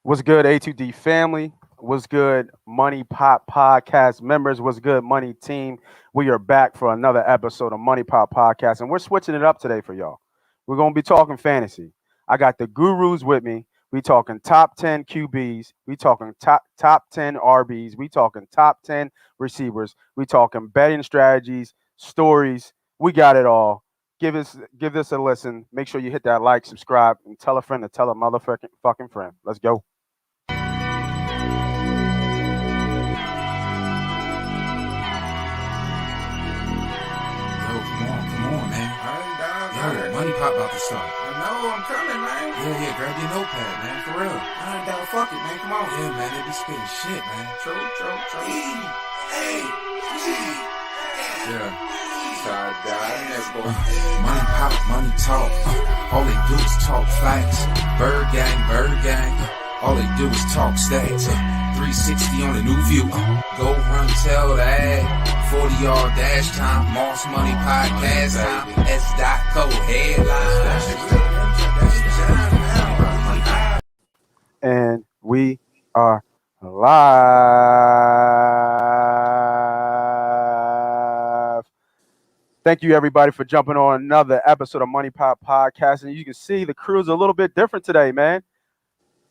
What's good, A2D family? What's good, Money Pop Podcast members? What's good, Money Team? We are back for another episode of Money Pop Podcast, and we're switching it up today for y'all. We're going to be talking fantasy. I got the gurus with me. We talking top 10 QBs. We talking top 10 RBs. We talking top 10 receivers. We talking betting strategies, stories. We got it all. Give this a listen. Make sure you hit that like, subscribe, and tell a friend to tell a motherfucking fucking friend. Let's go. Come on, man. Yo, Money Pop about to start. I know, I'm coming, man. Yeah, grab your notepad, man, for real. Alright, dog, fuck it, man. Come on. Yeah, man, they be spitting shit, man. True. Yeah. Sorry, God. That's boy. Money Pop, money talk. All they do is talk facts. Bird gang. All they do is talk stats. 360 on the new view. Go run, tell that. 40-yard dash time. Moss Money Podcast time. S.co headline. And we are live. Thank you, everybody, for jumping on another episode of Money Pop Podcast. And you can see the crew's a little bit different today, man.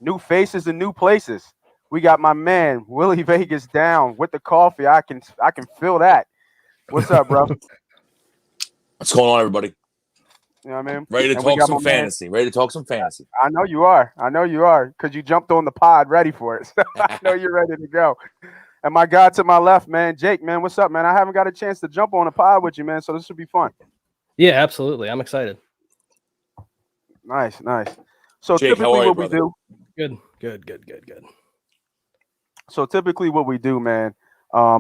New faces and new places. We got my man Willie Vegas down with the coffee. I can feel that. What's up, bro? What's going on, everybody? You know what I mean? Ready to And talk some fantasy. Ready to talk some fantasy. I know you are, because you jumped on the pod ready for it. So I know you're ready to go. And my guy to my left, man, Jake, man, what's up, man? I haven't got a chance to jump on the pod with you, man, so this should be fun. Yeah, absolutely. I'm excited. Nice. So Jake, typically how are you, what we brother? do. Good. So typically what we do, man,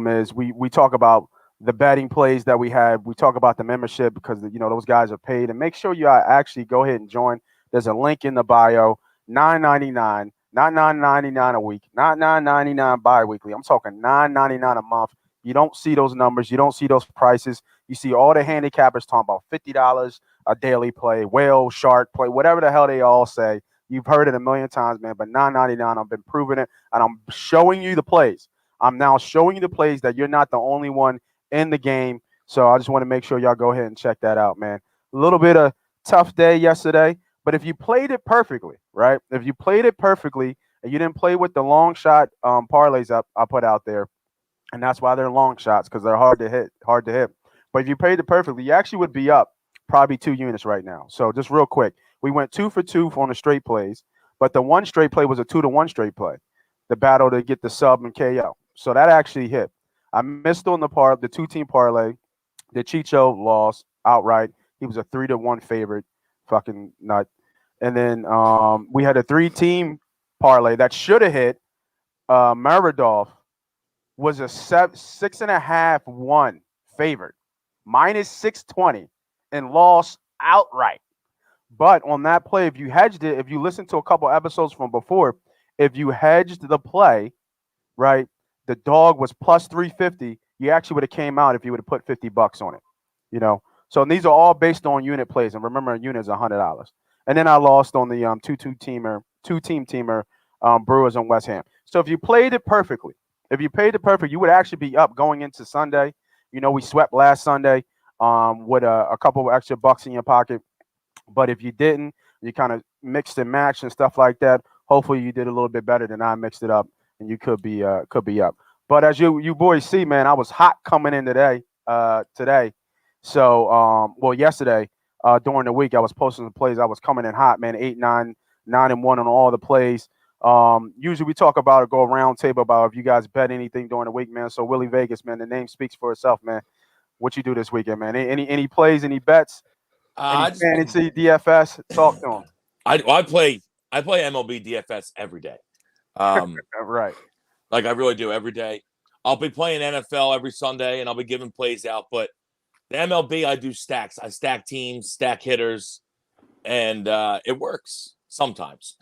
is we talk about the betting plays that we have. We talk about the membership because those guys are paid. And make sure you actually go ahead and join. There's a link in the bio. $9.99, not $9.99 a week, not $9.99 bi-weekly. I'm talking $9.99 a month. You don't see those numbers. You don't see those prices. You see all the handicappers talking about $50 a daily play, whale, shark play, whatever the hell they all say. You've heard it a million times, man, but $9.99, I've been proving it, and I'm showing you the plays. I'm now showing you the plays that you're not the only one in the game. So I just want to make sure y'all go ahead and check that out, man. A little bit of tough day yesterday, but if you played it perfectly, right? If you played it perfectly and you didn't play with the long shot parlays I put out there, and that's why they're long shots, because they're hard to hit. But if you played it perfectly, you actually would be up probably 2 units right now. So just real quick, we went 2 for 2 on the straight plays, but the one straight play was a 2-to-1 straight play, the battle to get the sub and KO. So that actually hit. I missed on the 2-team parlay. The Chicho lost outright. He was a 3-to-1 favorite, fucking nut. And then we had a 3-team parlay that should have hit. Maradov was a 6.5-1 favorite, minus 620, and lost outright. But on that play, if you hedged it, if you listened to a couple episodes from before, if you hedged the play, right, the dog was plus 350. You actually would have came out if you would have put $50 on it, So these are all based on unit plays, and remember, a unit is $100. And then I lost on the 2-team teamer, Brewers and West Ham. So if you played it perfectly, you would actually be up going into Sunday. We swept last Sunday with a couple of extra bucks in your pocket. But if you didn't, you kind of mixed and matched and stuff like that. Hopefully you did a little bit better than I mixed it up, and you could be up. But as you boys see, man, I was hot coming in today. So yesterday during the week I was posting the plays. I was coming in hot, man. 8, 9, 9-1 on all the plays. Usually we talk about go around table about if you guys bet anything during the week, man. So Willie Vegas, man, the name speaks for itself, man. What you do this weekend, man? Any plays, any bets? Fantasy DFS, talk to him. I play MLB DFS every day. Right. Like I really do every day. I'll be playing NFL every Sunday, and I'll be giving plays out. But the MLB, I do stacks. I stack teams, stack hitters, and it works sometimes.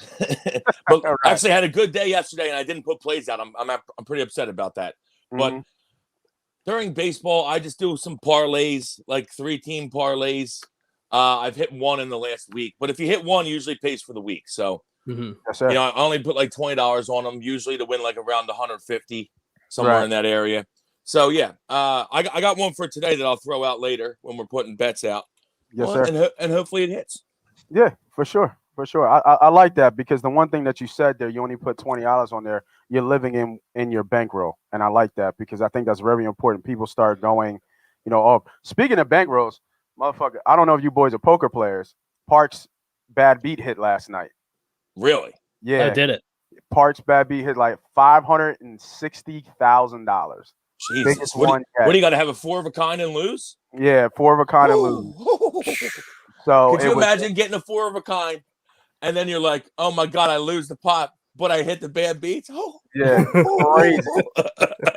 But Right. actually, I had a good day yesterday, and I didn't put plays out. I'm pretty upset about that. Mm-hmm. But during baseball, I just do some parlays, like 3-team parlays. I've hit one in the last week, but if you hit one, it usually pays for the week. So Mhm. Yes, sir. You know, I only put like $20 on them, usually to win like around 150, somewhere in that area. So yeah, I got one for today that I'll throw out later when we're putting bets out. Yes, sir. And hopefully it hits. Yeah, for sure. For sure. I like that because the one thing that you said there, you only put $20 on there, you're living in your bankroll. And I like that because I think that's very important. People start going, oh, speaking of bankrolls, motherfucker, I don't know if you boys are poker players. Parks bad beat hit last night. Really? Yeah. I did it. Parks bad beat hit like $560,000. Jesus. What do you got to have a 4 of a kind and lose? Yeah, 4 of a kind and lose. So could you imagine getting a 4 of a kind and then you're like, oh my God, I lose the pot, but I hit the bad beats? Oh. Yeah,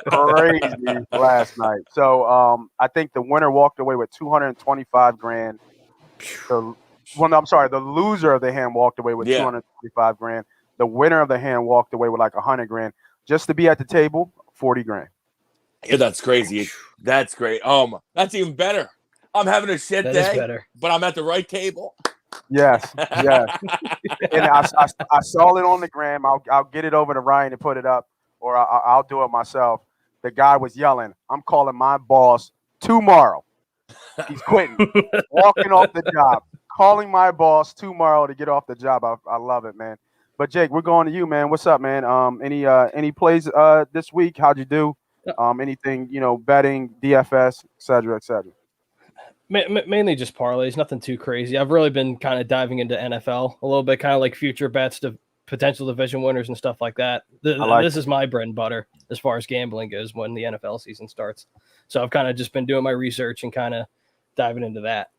crazy last night. So I think the winner walked away with 225 grand. The loser of the hand walked away with 225 grand. The winner of the hand walked away with like 100 grand. Just to be at the table, 40 grand. Yeah, that's crazy. That's great. That's even better. I'm having a shit day, but I'm at the right table. Yes. And I saw it on the gram. I'll get it over to Ryan and put it up, or I'll do it myself. The guy was yelling, "I'm calling my boss tomorrow. He's quitting, walking off the job, calling my boss tomorrow to get off the job." I love it, man. But Jake, we're going to you, man. What's up, man? Any plays this week? How'd you do? Anything, betting, DFS, et cetera, et cetera. Mainly just parlays, nothing too crazy. I've really been kind of diving into NFL a little bit, kind of like future bets to potential division winners and stuff like that. This is my bread and butter as far as gambling goes when the NFL season starts. So I've kind of just been doing my research and kind of diving into that.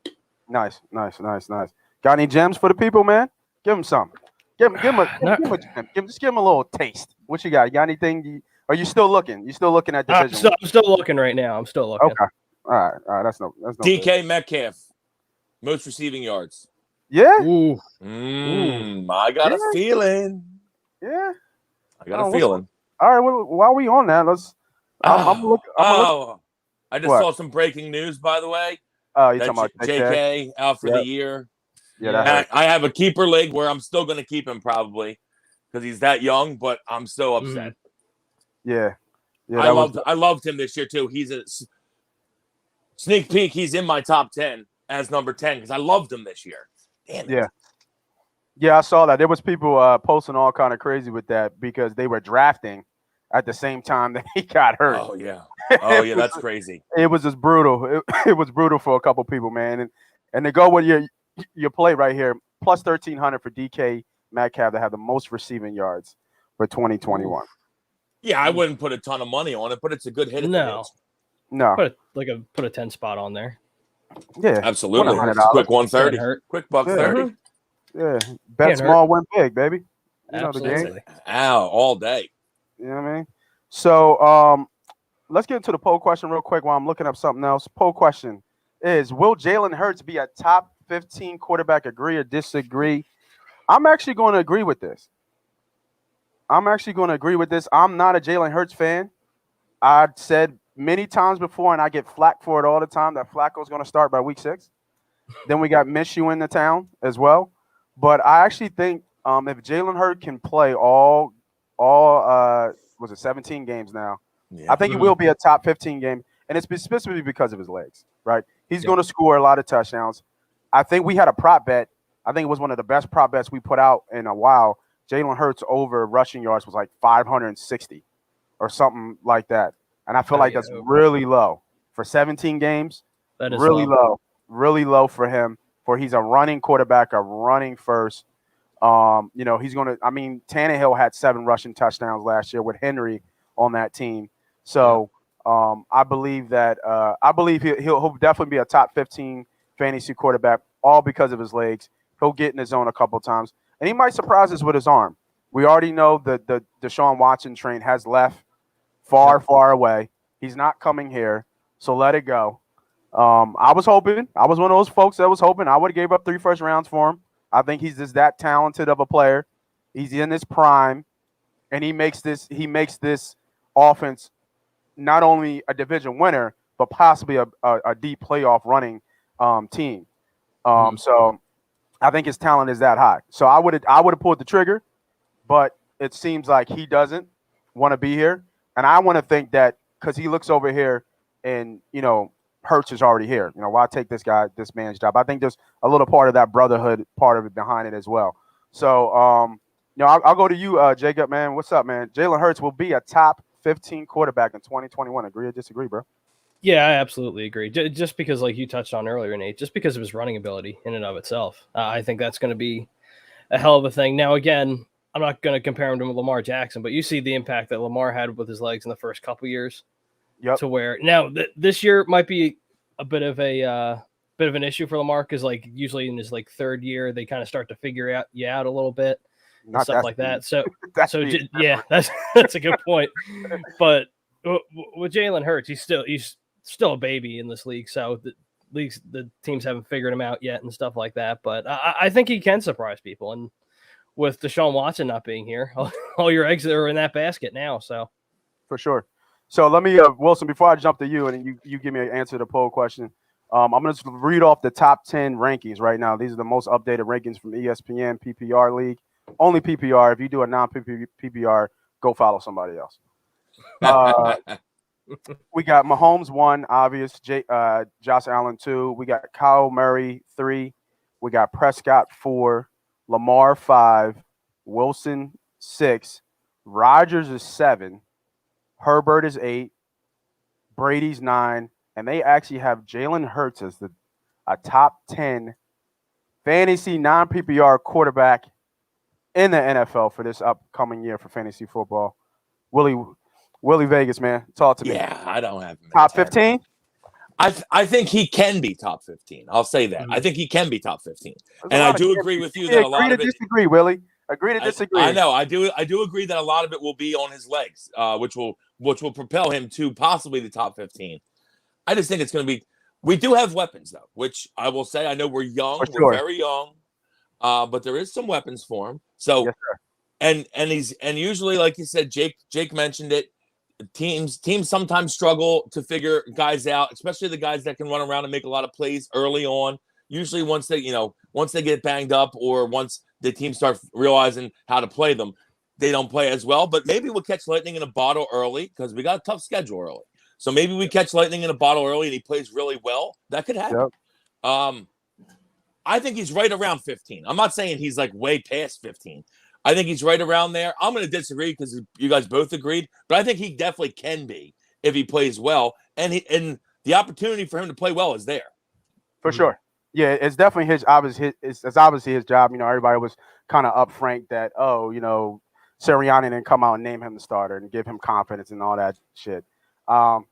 Nice. Got any gems for the people, man? Give them some. Give them a gem. Just give them a little taste. What you got? You got anything? Are you still looking? You still looking at division? I'm still looking right now. I'm still looking. Okay. All right. That's no. DK good. Metcalf, most receiving yards. Yeah. Ooh. I got a feeling. Yeah. I got a feeling. All right. Well, while we on that, let's. I'm looking. I just saw some breaking news, by the way. Oh, you're talking about JK out for the year. Yeah. I have a keeper league where I'm still going to keep him probably because he's that young, but I'm so upset. Yeah. I loved him this year too. He's a sneak peek. He's in my top 10 as number 10 because I loved him this year. Damn it. Yeah, I saw that. There was people posting all kind of crazy with that because they were drafting at the same time that he got hurt. Oh yeah, that's crazy. It was just brutal. It was brutal for a couple people, man. And to go with your play right here, plus 1,300 for DK Metcalf to have the most receiving yards for 2021. Yeah, I wouldn't put a ton of money on it, but it's a good hit. No. Put a 10 spot on there. Yeah, absolutely. Quick 130. Quick buck 30. Yeah, bet small, win big, baby. You absolutely. know the game. Ow, all day. You know what I mean? So let's get into the poll question real quick while I'm looking up something else. Poll question is: will Jalen Hurts be a top 15 quarterback? Agree or disagree? I'm actually going to agree with this. I'm not a Jalen Hurts fan. I've said many times before, and I get flack for it all the time, that Flacco's going to start by week 6. Then we got Minshew in the town as well. But I actually think if Jalen Hurts can play all 17 games now, I think he will be a top 15 game, and it's specifically because of his legs, right? He's going to score a lot of touchdowns. I think we had a prop bet. I think it was one of the best prop bets we put out in a while. Jalen Hurts over rushing yards was like 560 or something like that. And I feel like that's really low for 17 games. That is really low for him. For he's a running quarterback, a running first. He's going to. I mean, Tannehill had 7 rushing touchdowns last year with Henry on that team. So I believe that he'll definitely be a top 15 fantasy quarterback, all because of his legs. He'll get in his zone a couple of times, and he might surprise us with his arm. We already know that the Desean Watson train has left far away. He's not coming here, so let it go. I was hoping. I was one of those folks that was hoping. I would have gave up 3 first rounds for him. I think he's just that talented of a player. He's in his prime, and he makes this offense not only a division winner, but possibly a deep playoff running team. So I think his talent is that high. So I would have pulled the trigger, but it seems like he doesn't want to be here. And I want to think that because he looks over here and, Hurts is already here. Why take this man's job? I think there's a little part of that brotherhood part of it behind it as well. So, I'll go to you, Jacob, man. What's up, man? Jalen Hurts will be a top 15 quarterback in 2021. Agree or disagree, bro? Yeah, I absolutely agree. Just because, like you touched on earlier, Nate, just because of his running ability in and of itself, I think that's going to be a hell of a thing. Now, again, I'm not going to compare him to Lamar Jackson, but you see the impact that Lamar had with his legs in the first couple years. Yep. To where now this year might be a bit of an issue for Lamar because like usually in his like third year they kind of start to figure you out a little bit and stuff like that. So yeah, that's a good point. But with Jalen Hurts, he's still a baby in this league. So the teams haven't figured him out yet and stuff like that. But I think he can surprise people. And with Desean Watson not being here, all your eggs are in that basket now. So for sure. So let me, Wilson, before I jump to you and you give me an answer to the poll question, I'm going to read off the top 10 rankings right now. These are the most updated rankings from ESPN PPR League. Only PPR. If you do a non-PPR, go follow somebody else. We got Mahomes 1, obvious. Josh Allen 2. We got Kyle Murray 3. We got Prescott 4. Lamar 5. Wilson 6. Rodgers is 7. Herbert is 8, Brady's 9, and they actually have Jalen Hurts as a top 10 fantasy non-PPR quarterback in the NFL for this upcoming year for fantasy football. Willie Vegas, man, talk to me. Yeah, I don't have him top 15. I think he can be top 15. I'll say that. I think he can be top 15, and I do agree with you that a lot of it. Disagree, Willie. Agree to disagree. I know. I do agree that a lot of it will be on his legs, which will propel him to possibly the top 15. I just think it's going to be. We do have weapons though, which I will say. I know we're young, we're very young, but there is some weapons for him. So, yes, and usually, like you said, Jake mentioned it. Teams sometimes struggle to figure guys out, especially the guys that can run around and make a lot of plays early on. Usually, once they get banged up or once the team starts realizing how to play them, they don't play as well. But maybe we'll catch lightning in a bottle early because we got a tough schedule early. So maybe we catch lightning in a bottle early and he plays really well. That could happen. Yep. I think he's right around 15. I'm not saying he's like way past 15. I think he's right around there. I'm going to disagree because you guys both agreed, but I think he definitely can be if he plays well. And the opportunity for him to play well is there. For sure. Yeah, it's definitely it's obviously his job. Everybody was kind of up Frank that, Sirianni didn't come out and name him the starter and give him confidence and all that shit. I'd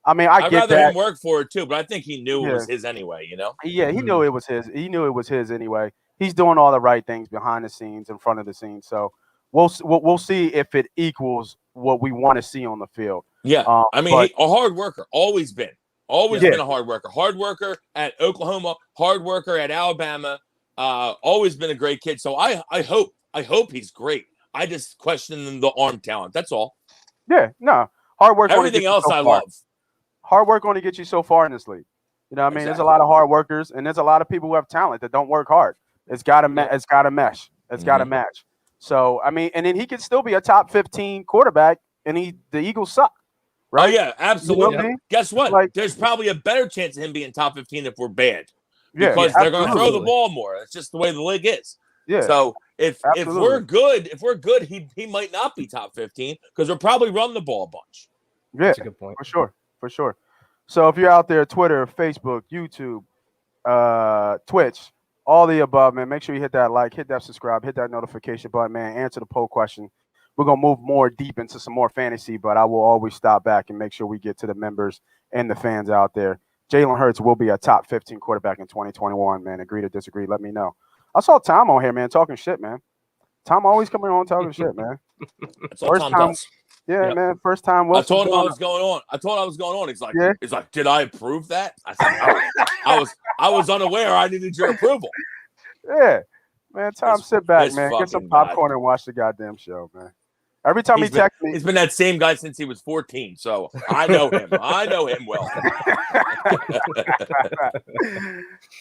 rather him work for it too, but I think he knew it was his anyway, Yeah, he knew it was his. He knew it was his anyway. He's doing all the right things behind the scenes, in front of the scenes. So we'll see if it equals what we want to see on the field. Yeah, a hard worker, always been a hard worker. Hard worker at Oklahoma, hard worker at Alabama. Always been a great kid. So I hope he's great. I just question the arm talent. That's all. Yeah, no. Hard work. Everything else I love. Hard work only gets you so far in this league. Exactly. There's a lot of hard workers, and there's a lot of people who have talent that don't work hard. It's got to mesh. It's got to match. So and then he could still be a top 15 quarterback, and the Eagles suck. Right? Oh yeah, absolutely. I mean? Guess what? There's probably a better chance of him being top 15 if we're bad, because they're going to throw the ball more. It's just the way the league is. Yeah. So if we're good, he might not be top 15 because we'll probably run the ball a bunch. Yeah, that's a good point. For sure. So if you're out there, Twitter, Facebook, YouTube, Twitch, all the above, man, make sure you hit that like, hit that subscribe, hit that notification button, man. Answer the poll question. We're going to move more deep into some more fantasy, but I will always stop back and make sure we get to the members and the fans out there. Jalen Hurts will be a top 15 quarterback in 2021, man. Agree to disagree, let me know. I saw Tom on here, man, talking shit, man. Tom always coming on talking shit, man. That's all Tom does. Yeah, man. First time. I told him I was going on. He's like, did I approve that? I said, I was unaware. I needed your approval. Yeah, man. Tom, sit back, man. Get some popcorn and watch the goddamn show, man. Every time he texts me, he's been that same guy since he was 14. So I know him. I know him well.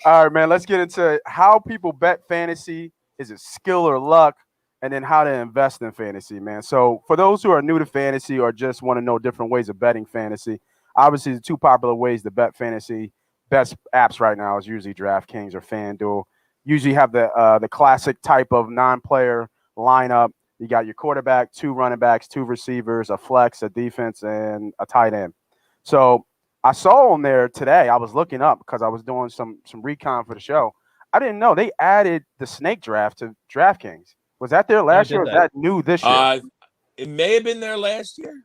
All right, man. Let's get into how people bet fantasy. Is it skill or luck? And then how to invest in fantasy, man. So for those who are new to fantasy or just want to know different ways of betting fantasy, obviously the two popular ways to bet fantasy, best apps right now is usually DraftKings or FanDuel. Usually have the classic type of non-player lineup. You got your quarterback, 2 running backs, 2 receivers, a flex, a defense, and a tight end. So I saw on there today, I was looking up because I was doing some recon for the show. I didn't know they added the snake draft to DraftKings. Was that there last year or is that new this year? It may have been there last year.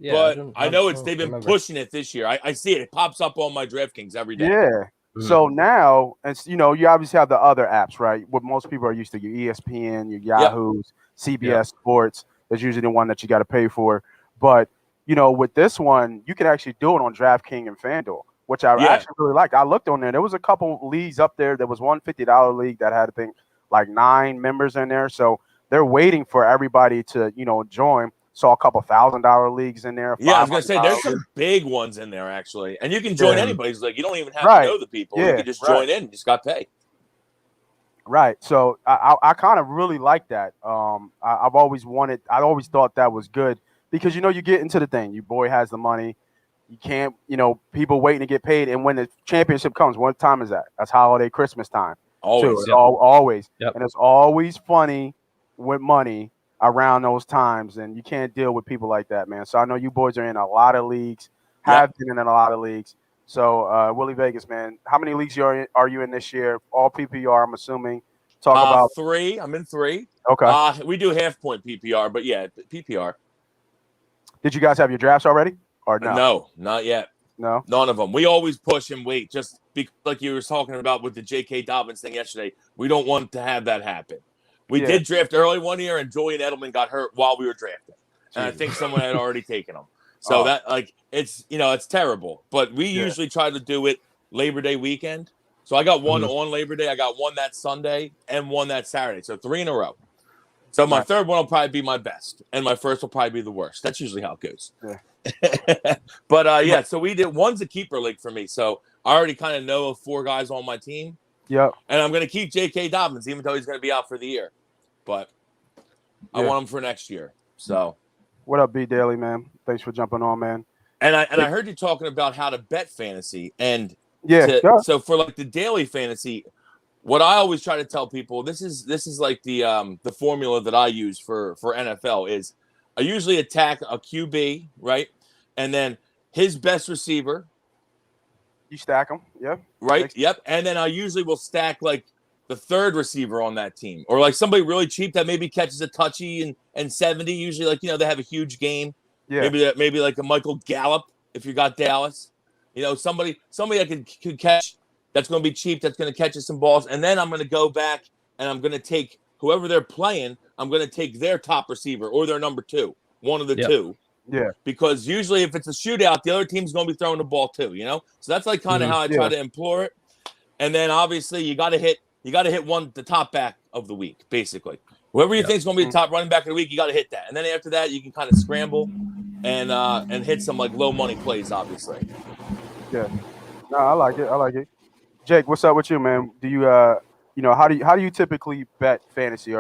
Yeah, but I know they've been pushing it this year. I see it. It pops up on my DraftKings every day. Yeah. Mm-hmm. So now, it's, you obviously have the other apps, right? What most people are used to, your ESPN, your Yahoo's, CBS Sports. That's usually the one that you got to pay for. But, with this one, you can actually do it on DraftKings and FanDuel, which I actually really like. I looked on there. There was a couple leagues up there. There was one $50 league that had, I think, like 9 members in there. So they're waiting for everybody to, join. Saw a couple $1,000 leagues in there. Yeah, I was gonna say there's some big ones in there actually, and you can join anybody's league. You don't even have to know the people. You can just join in. You just got to pay. Right. So I kind of really like that. I've always wanted. I always thought that was good because you get into the thing. Your boy has the money. You can't. People waiting to get paid, and when the championship comes, what time is that? That's holiday, Christmas time. Always. Too. Always. Yep. And it's always funny with money around those times, and you can't deal with people like that, man. So I know you boys are in a lot of leagues, have been in a lot of leagues. So Willie Vegas, man, how many leagues are you in this year? All PPR, I'm assuming. Talk about 3. I'm in 3. Okay. We do half point PPR, but yeah, PPR. Did you guys have your drafts already, or no? No, not yet. No, none of them. We always push and wait, just because, like you were talking about with the J.K. Dobbins thing yesterday. We don't want to have that happen. We did draft early one year, and Julian Edelman got hurt while we were drafting, and I think someone had already taken him. So that it's it's terrible. But we usually try to do it Labor Day weekend. So I got one on Labor Day, I got one that Sunday, and one that Saturday. So 3 in a row. So my third one will probably be my best, and my first will probably be the worst. That's usually how it goes. Yeah. But so we did. One's a keeper league for me, so I already kind of know of 4 guys on my team. Yep. And I'm going to keep J.K. Dobbins, even though he's going to be out for the year. But I want him for next year. So, what up, B Daily, man? Thanks for jumping on, man. And I heard you talking about how to bet fantasy, and so for like the daily fantasy, what I always try to tell people, this is like the formula that I use for NFL is I usually attack a QB, right, and then his best receiver. You stack them, right, yep, and then I usually will stack like the third receiver on that team, or like somebody really cheap that maybe catches a touchy and 70. Usually, like they have a huge game. Yeah, maybe like a Michael Gallup if you got Dallas. Somebody that could catch. That's going to be cheap. That's going to catch us some balls, and then I'm going to go back and I'm going to take whoever they're playing. I'm going to take their top receiver or their number 2, one of the 2. Yeah, because usually if it's a shootout, the other team's going to be throwing the ball too. So that's like kind of how I try to implore it. And then obviously you got to hit the top back of the week, basically. Whoever you think is going to be the top running back of the week, you got to hit that. And then after that, you can kind of scramble and hit some like low money plays, obviously. Yeah, no, I like it. Jake, what's up with you, man? Do you how do you typically bet fantasy?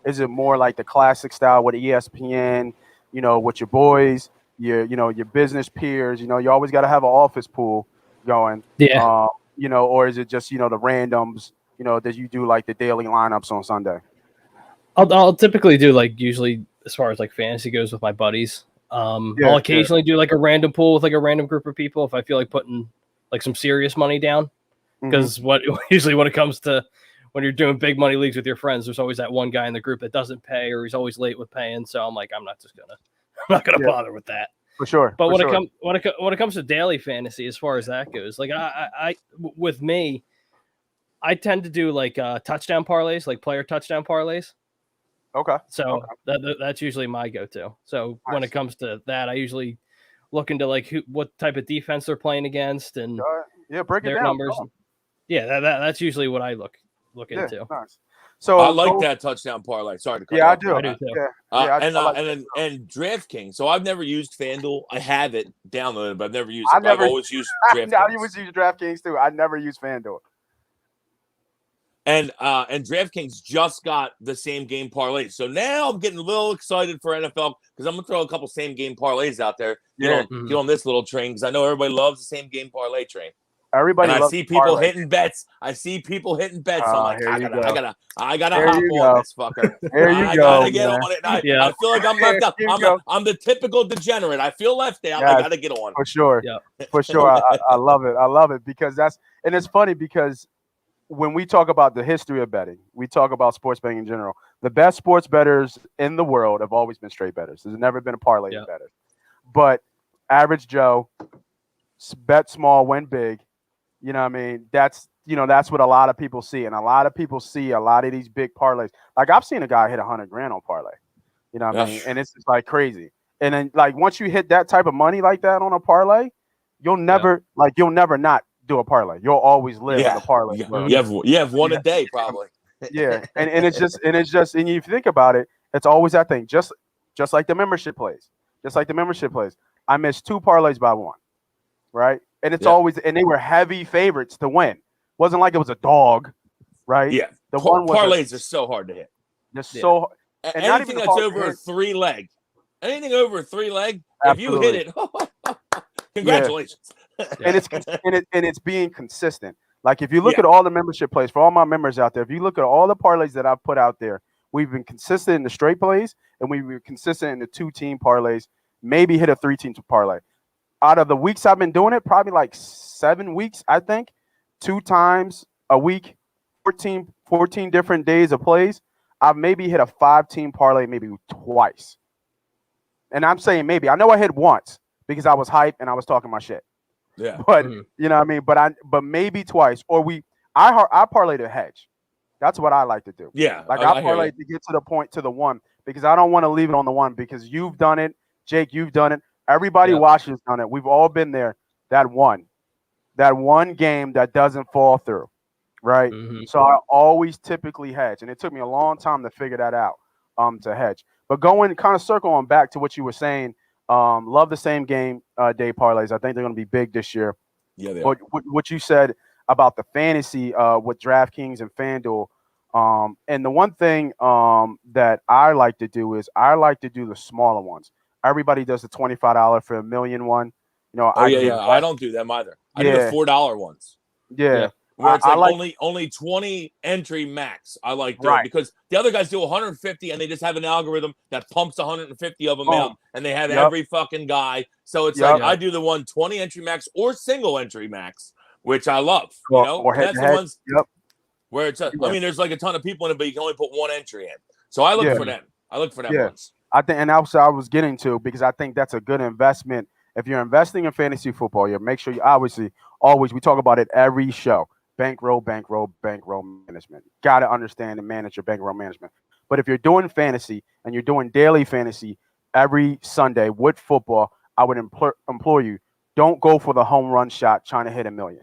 Is it more like the classic style with ESPN? With your boys, your business peers, you always got to have an office pool going. Yeah. Or is it just, the randoms, that you do like the daily lineups on Sunday? I'll typically do like usually as far as like fantasy goes with my buddies. I'll occasionally do like a random pool with like a random group of people if I feel like putting like some serious money down. Because what it comes to when you're doing big money leagues with your friends, there's always that one guy in the group that doesn't pay or he's always late with paying. So I'm like, I'm not gonna bother with that. For sure. But when it comes to daily fantasy, as far as that goes, like I with me, I tend to do like touchdown parlays, like player touchdown parlays. Okay. So that's usually my go-to. So when it comes to that, I usually look into like what type of defense they're playing against and break it their down. numbers. Yeah, that's usually what I look into. Nice. So I like that touchdown parlay. Sorry to cut you I off. do. I do too. And DraftKings. So I've never used FanDuel. I have it downloaded, but I've never used I it. never- I've always used I DraftKings. always use DraftKings too. I never use FanDuel. And DraftKings just got the same game parlays. So now I'm getting a little excited for NFL because I'm gonna throw a couple same game parlays out there. Get on this little train because I know everybody loves the same game parlay train. Everybody And I loves see people parlay. hitting bets. I see people hitting bets. I'm like, here I you gotta There hop you on go. this fucker. There you I go, gotta get man. on it. I feel like I'm There left out. you go. I'm the typical degenerate. I feel left out. Yes. I gotta get on. For sure. Yeah. For sure. I love it. I love it because and it's funny because when we talk about the history of betting, we talk about sports betting in general. The best sports bettors in the world have always been straight bettors. There's never been a parlay better. But average Joe, bet small, win big. You know what I mean? That's what a lot of people see. And a lot of people see a lot of these big parlays. Like I've seen a guy hit $100,000 on parlay. You know what I mean? And it's just like crazy. And then like once you hit that type of money like that on a parlay, you'll never not do a parlay. You'll always live in a parlay. You have one a day probably. Yeah. And it's just and you think about it, it's always that thing. Just like the membership plays. I missed 2 parlays by 1. Right? And it's always, and they were heavy favorites to win. Wasn't like it was a dog, right? Yeah. The one was parlays are so hard to hit. They're so and anything not even that's over a 3 leg. Anything over a 3 leg, Absolutely. if you hit it, congratulations. And it's being consistent. Like if you look at all the membership plays for all my members out there, if you look at all the parlays that I've put out there, we've been consistent in the straight plays and we've been consistent in the 2-team parlays, maybe hit a 3-team parlay. Out of the weeks I've been doing it, probably like 7 weeks, I think, 2 times a week, 14 different days of plays. I've maybe hit a 5-team parlay maybe twice. And I'm saying maybe. I know I hit once because I was hyped and I was talking my shit. Yeah. But you know what I mean? But maybe twice. Or I parlayed a hedge. That's what I like to do. Yeah. Like I parlayed to get to the point to the 1 because I don't want to leave it on the 1 because you've done it. Jake, you've done it. Everybody watching has done it. We've all been there. That one game that doesn't fall through, right? So I always typically hedge, and it took me a long time to figure that out, to hedge. But circling back to what you were saying, love the same game day parlays. I think they're going to be big this year. Yeah, they are. What you said about the fantasy with DraftKings and FanDuel, and the one thing that I like to do is I like to do the smaller ones. Everybody does the $25 for $1 million one. You know, I don't do them either. I do the $4 ones. Yeah. Where it's only 20 entry max. I like doing because the other guys do 150 and they just have an algorithm that pumps 150 of them out and they have every fucking guy. So it's like I do the 120 entry max or single entry max, which I love. You know, or that's the ones where it's I mean, there's like a ton of people in it, but you can only put 1 entry in. So I look for them. I look for them ones. I think, and that's what I was getting to because I think that's a good investment. If you're investing in fantasy football, you make sure you always we talk about it every show. Bankroll management. Got to understand and manage your bankroll management. But if you're doing fantasy and you're doing daily fantasy every Sunday with football, I would implore you, don't go for the home run shot trying to hit $1 million.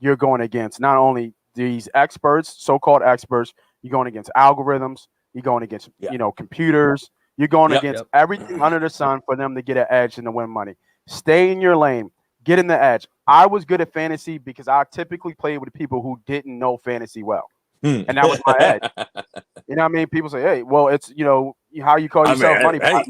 You're going against not only these experts, so-called experts, you're going against algorithms, you're going against computers. You're going against everything under the sun for them to get an edge and to win money. Stay in your lane. Get in the edge. I was good at fantasy because I typically played with people who didn't know fantasy well. And that was my edge. You know what I mean? People say, hey, well, it's, how you call yourself money. Hey,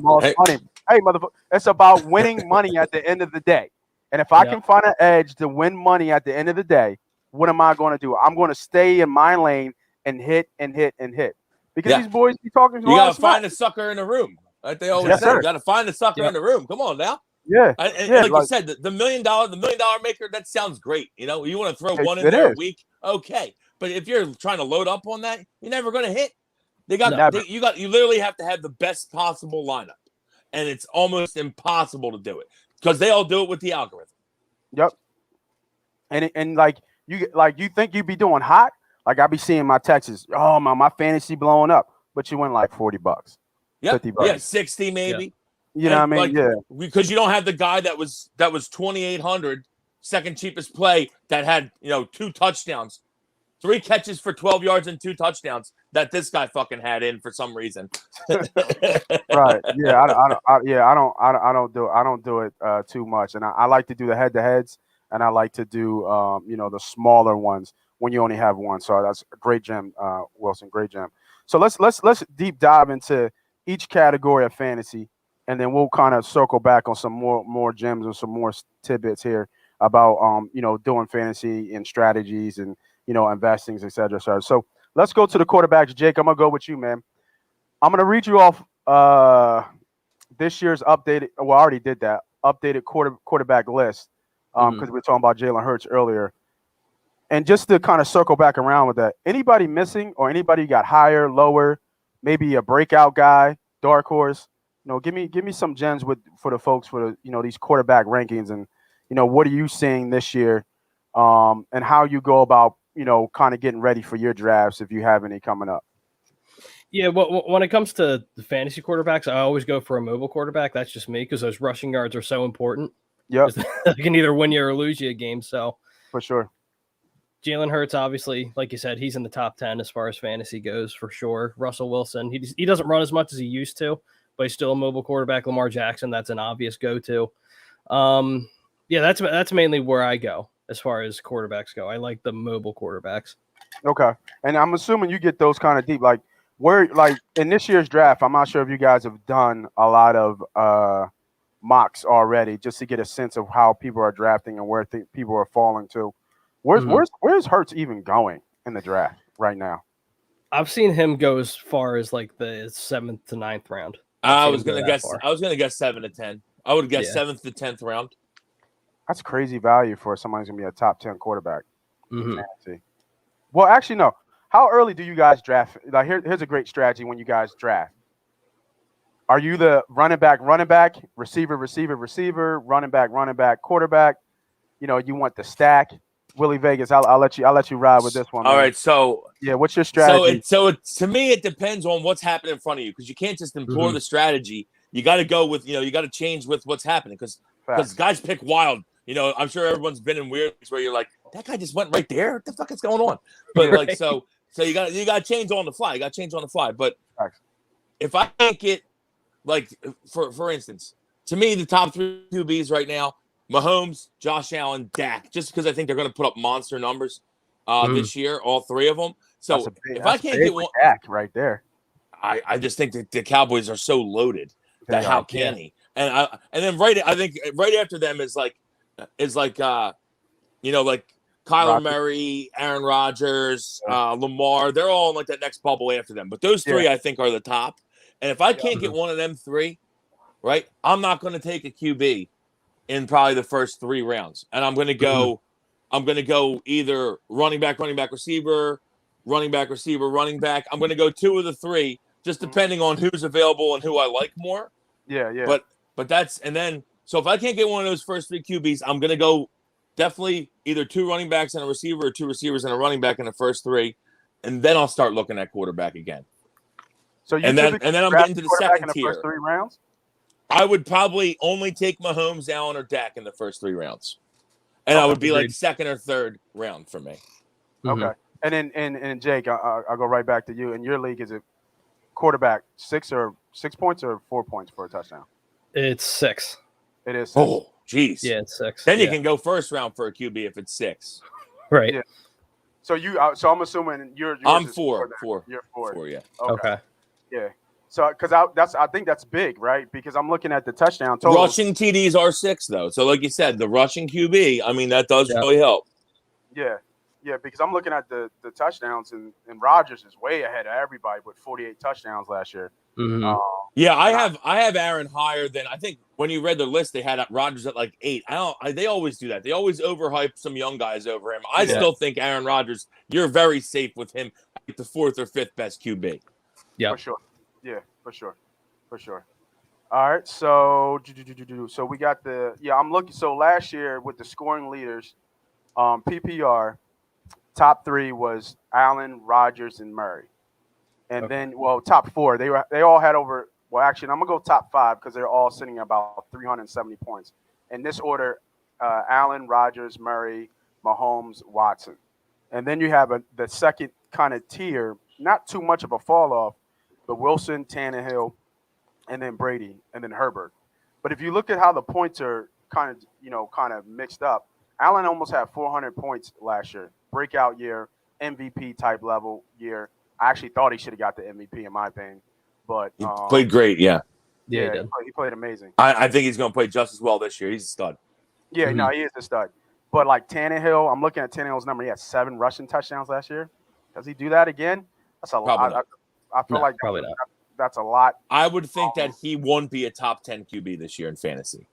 motherfucker. It's about winning money at the end of the day. And if I can find an edge to win money at the end of the day, what am I going to do? I'm going to stay in my lane and hit and hit and hit. Because these boys be talking. You got to find a sucker in the room. Like they always say, you got to find a sucker in the room. Come on now. Yeah. And like you said, the $1 million maker, that sounds great. You know, you want to throw one in there a week. Okay. But if you're trying to load up on that, you're never going to hit. You literally have to have the best possible lineup. And it's almost impossible to do it because they all do it with the algorithm. Yep. And you think you'd be doing hot? Like I be seeing my texts, my fantasy blowing up, but you win like $40. Yeah, $50. Yeah, 60 maybe. Yeah. You know what I mean? Because you don't have the guy that was 2,800, second cheapest play that had 2 touchdowns. 3 catches for 12 yards and 2 touchdowns that this guy fucking had in for some reason. Right. Yeah. I don't do it too much, and I like to do the head-to-heads, and I like to do the smaller ones when you only have one. So that's a great gem, Wilson. Great gem. So let's deep dive into each category of fantasy, and then we'll kind of circle back on some more gems and some more tidbits here about doing fantasy and strategies and investings, et cetera. So let's go to the quarterbacks. Jake, I'm gonna go with you, man. I'm gonna read you off this year's updated. Well, I already did that updated quarterback list because we were talking about Jalen Hurts earlier. And just to kind of circle back around with that, anybody missing or anybody you got higher, lower, maybe a breakout guy, dark horse? Give me some gems for the folks for the these quarterback rankings, and what are you seeing this year, and how you go about kind of getting ready for your drafts if you have any coming up. Yeah, well, when it comes to the fantasy quarterbacks, I always go for a mobile quarterback. That's just me because those rushing yards are so important. Yeah, they can either win you or lose you a game. So for sure. Jalen Hurts, obviously, like you said, he's in the top 10 as far as fantasy goes for sure. Russell Wilson, he doesn't run as much as he used to, but he's still a mobile quarterback. Lamar Jackson, that's an obvious go-to. Yeah, that's mainly where I go as far as quarterbacks go. I like the mobile quarterbacks. Okay, and I'm assuming you get those kind of deep. Like in this year's draft, I'm not sure if you guys have done a lot of mocks already, just to get a sense of how people are drafting and where people are falling to. Where's Hurts even going in the draft right now? I've seen him go as far as like the 7th to 9th round. I was gonna guess 7 to 10. I would guess 7th to 10th round. That's crazy value for somebody who's gonna be a top 10 quarterback. Mm-hmm. Well, actually, no. How early do you guys draft? Like, here's a great strategy when you guys draft. Are you the running back, receiver, running back, quarterback? You want the stack. Willie Vegas, I'll let you ride with this one. All man. right, so yeah, what's your strategy? So to me, it depends on what's happening in front of you, because you can't just employ the strategy. You got to go with you got to change with what's happening, because guys pick wild. I'm sure everyone's been in weird where you're like, that guy just went right there. What the fuck is going on? But like so you got to change on the fly. But if I can't get, like, for instance, to me the top 3 QBs right now: Mahomes, Josh Allen, Dak, just because I think they're going to put up monster numbers this year, all 3 of them. So if I can't get one, Dak right there, I just think that the Cowboys are so loaded that how can he? And then right after them is like Kyler Murray, Aaron Rodgers, Lamar. They're all in like that next bubble after them. But those 3 I think are the top. And if I can't get one of them 3, right, I'm not going to take a QB in probably the first 3 rounds. And I'm going to go either running back, receiver, running back, running back. I'm going to go 2 of the 3, just depending on who's available and who I like more. Yeah. But that's, and then, so if I can't get one of those first 3 QBs, I'm going to go definitely either 2 running backs and a receiver, or 2 receivers and a running back in the first 3. And then I'll start looking at quarterback again. So you and then I'm getting to the second tier. First 3 rounds? I would probably only take Mahomes, Allen, or Dak in the first 3 rounds. And I would be like 2nd or 3rd round for me. Okay. And then and Jake, I'll go right back to you. In your league, is it quarterback 6 points or 4 points for a touchdown? It's 6. It is 6. Oh, geez. Yeah, it's 6. Then you can go first round for a QB if it's 6. Right. Yeah. So I'm assuming you're. I'm 4. You're 4. 4, yeah. Okay. Yeah. So because I think that's big, right? Because I'm looking at the touchdown total. Rushing TDs are 6 though. So like you said, the rushing QB, I mean, that does really help. Yeah. Yeah, because I'm looking at the touchdowns, and Rodgers is way ahead of everybody with 48 touchdowns last year. Yeah, I have Aaron higher than, I think when you read the list, they had Rodgers at like 8. They always do that. They always overhype some young guys over him. I still think Aaron Rodgers, you're very safe with him, like the 4th or 5th best QB. Yeah, for sure. Yeah, for sure. All right, so we got I'm looking. So last year with the scoring leaders, PPR, top 3 was Allen, Rodgers, and Murray. And then, top 4, they all had over. Well, actually, I'm gonna go top 5 because they're all sitting at about 370 points in this order: Allen, Rodgers, Murray, Mahomes, Watson. And then you have the second kind of tier, not too much of a fall off, but Wilson, Tannehill, and then Brady, and then Herbert. But if you look at how the points are kind of mixed up, Allen almost had 400 points last year, breakout year, MVP type level year. I actually thought he should have got the MVP in my opinion, but he played great. Yeah, he played amazing. I think he's going to play just as well this year. He's a stud. Yeah, no, he is a stud. But like Tannehill, I'm looking at Tannehill's number. He had 7 rushing touchdowns last year. Does he do that again? That's a lot. I feel like probably not. That's a lot. I would think that he won't be a top 10 QB this year in fantasy.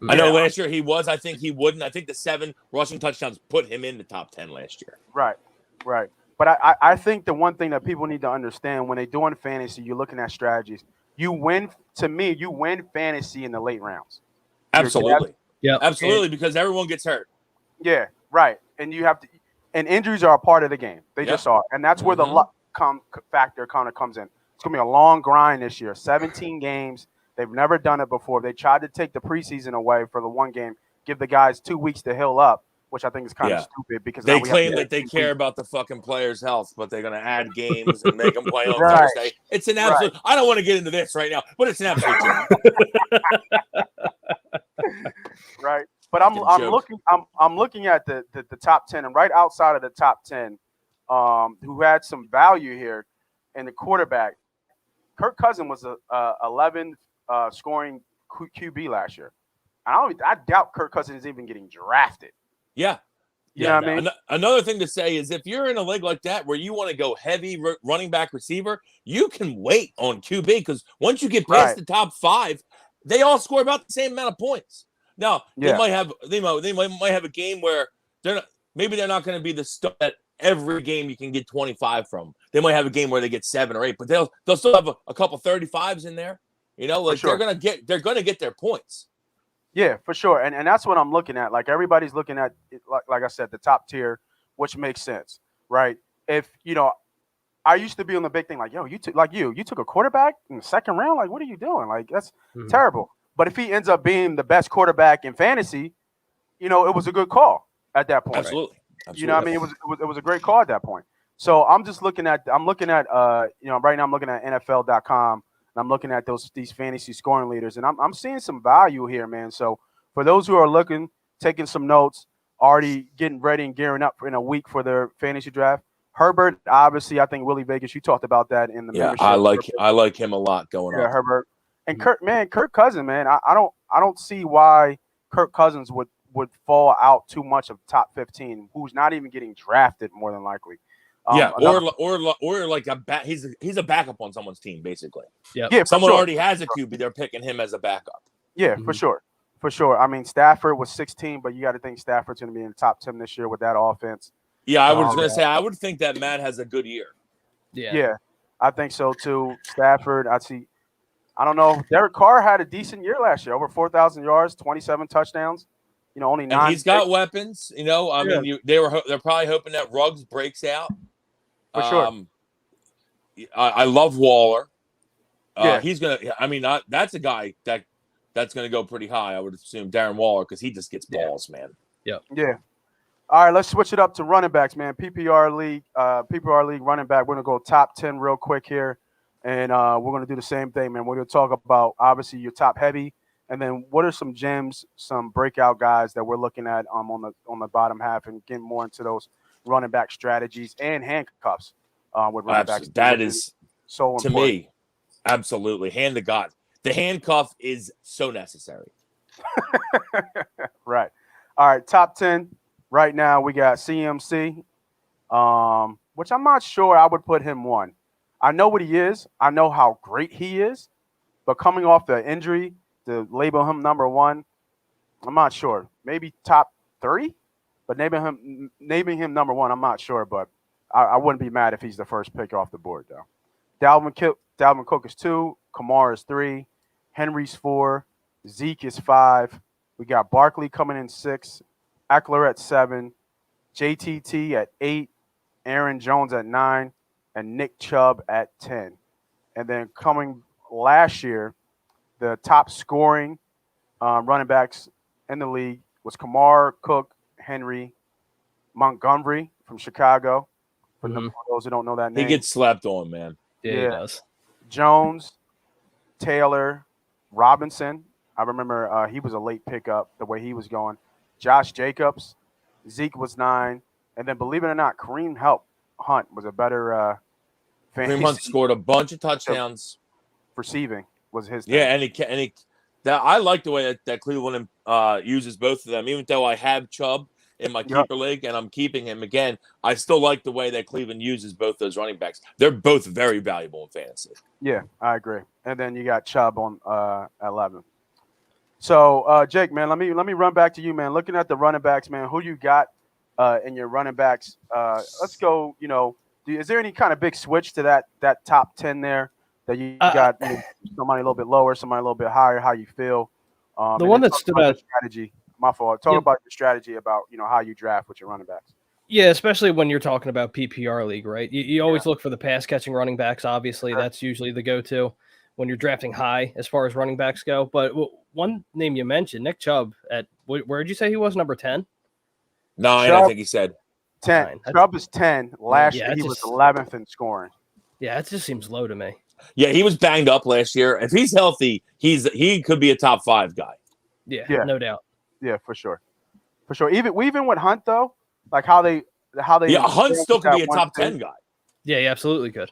I know last year he was. I think he wouldn't. I think the 7 rushing touchdowns put him in the top 10 last year. Right. But I think the one thing that people need to understand when they're doing fantasy, you're looking at strategies. You win fantasy in the late rounds. Absolutely. Yeah. Absolutely, because everyone gets hurt. Yeah, right. And you have to, and injuries are a part of the game. They just are. And that's where the luck factor kind of comes in. It's going to be a long grind this year. 17 games. They've never done it before. They tried to take the preseason away for the one game, give the guys 2 weeks to heal up, which I think is kind of stupid because they claim that they care about the fucking players' health, but they're going to add games and make them play on Thursday. It's an absolute. I don't want to get into this right now, but it's an absolute joke. Right. But I'm looking at the top 10, and right outside of the top 10, who had some value here in the quarterback. Kirk Cousins was a 11 scoring QB last year. I doubt Kirk Cousins is even getting drafted. Yeah. You know what I mean? Another thing to say is if you're in a league like that where you want to go heavy running back receiver, you can wait on QB because once you get past the top 5, they all score about the same amount of points. Now they might have a game where they're not going to be the stud that every game you can get 25 from. They might have a game where they get 7 or 8, but they'll still have a couple 35s in there. You know, like they're gonna get their points. Yeah, for sure. And that's what I'm looking at. Like everybody's looking at, like I said, the top tier, which makes sense, right? If, I used to be on the big thing like, yo, you took a quarterback in the second round? Like, what are you doing? Like, that's terrible. But if he ends up being the best quarterback in fantasy, it was a good call at that point. Absolutely. You know what I mean? It was a great call at that point. So I'm just looking at right now I'm looking at NFL.com. I'm looking at these fantasy scoring leaders, and I'm seeing some value here, man. So for those who are looking, taking some notes, already getting ready and gearing up in a week for their fantasy draft, Herbert, obviously, I think Willie Vegas, you talked about that in the membership. I like him a lot going on. Herbert and Kirk Cousins, man. I don't see why Kirk Cousins would fall out too much of top 15, who's not even getting drafted more than likely. Or like he's a backup on someone's team, basically. Yeah, someone already has a QB. They're picking him as a backup. Yeah, for sure. I mean, Stafford was 16, but you got to think Stafford's going to be in the top 10 this year with that offense. Yeah, I was going to say I would think that Matt has a good year. Yeah, I think so too. Stafford, I don't know. Derek Carr had a decent year last year, over 4,000 yards, 27 touchdowns. Only 9. And he's got weapons. Mean, they're probably hoping that Ruggs breaks out. For sure. I love Waller. He's gonna. I mean, that's a guy that's gonna go pretty high. I would assume Darren Waller because he just gets balls, man. Yeah. All right, let's switch it up to running backs, man. PPR league running back. We're gonna go top 10 real quick here, and we're gonna do the same thing, man. We're gonna talk about obviously your top heavy, and then what are some gems, some breakout guys that we're looking at on the bottom half, and getting more into those running back strategies and handcuffs with running backs. That is so to important. me, absolutely. Hand to God. The handcuff is so necessary. Right. All right, top 10. Right now we got CMC, which I'm not sure I would put him 1. I know what he is. I know how great he is. But coming off the injury, to label him number 1, I'm not sure. Maybe top 3? But naming him number 1, I'm not sure. But I wouldn't be mad if he's the first pick off the board, though. Dalvin Cook is 2. Kamara is 3. Henry's 4. Zeke is 5. We got Barkley coming in 6. Eckler at 7. JTT at 8. Aaron Jones at 9. And Nick Chubb at 10. And then coming last year, the top scoring running backs in the league was Kamara, Cook, Henry, Montgomery from Chicago. For Mhm. those who don't know that He name, gets slept on, man. Yeah, Yeah. he does. Jones, Taylor, Robinson. I remember he was a late pickup the way he was going. Josh Jacobs, Zeke was 9, and then believe it or not, Kareem Hunt was a better Kareem Hunt scored a bunch of touchdowns. receiving was his thing. Yeah, and he that I like the way that Cleveland uses both of them. Even though I have Chubb in my keeper league and I'm keeping him again, I still like the way that Cleveland uses both those running backs. They're both very valuable in fantasy. Yeah, I agree. And then you got Chubb on 11. So Jake, man, let me run back to you, man. Looking at the running backs, man, who you got in your running backs? Let's go. Is there any kind of big switch to that top 10 there that you got? Somebody a little bit lower, somebody a little bit higher. How you feel? The one that stood out. Strategy. My fault. Talk about your strategy about how you draft with your running backs. Yeah, especially when you're talking about PPR league, right? You always look for the pass catching running backs. Obviously, that's usually the go-to when you're drafting high as far as running backs go. But one name you mentioned, Nick Chubb, at where did you say he was, number 10? 9, Chubb, I think he said. 10. Chubb is 10. Last year he was 11th in scoring. Yeah, it just seems low to me. Yeah, he was banged up last year. If he's healthy, he could be a top 5 guy. Yeah, no doubt. Yeah, for sure. Even with Hunt though, like how they Hunt still could be a top 10 guy. Yeah, he absolutely could.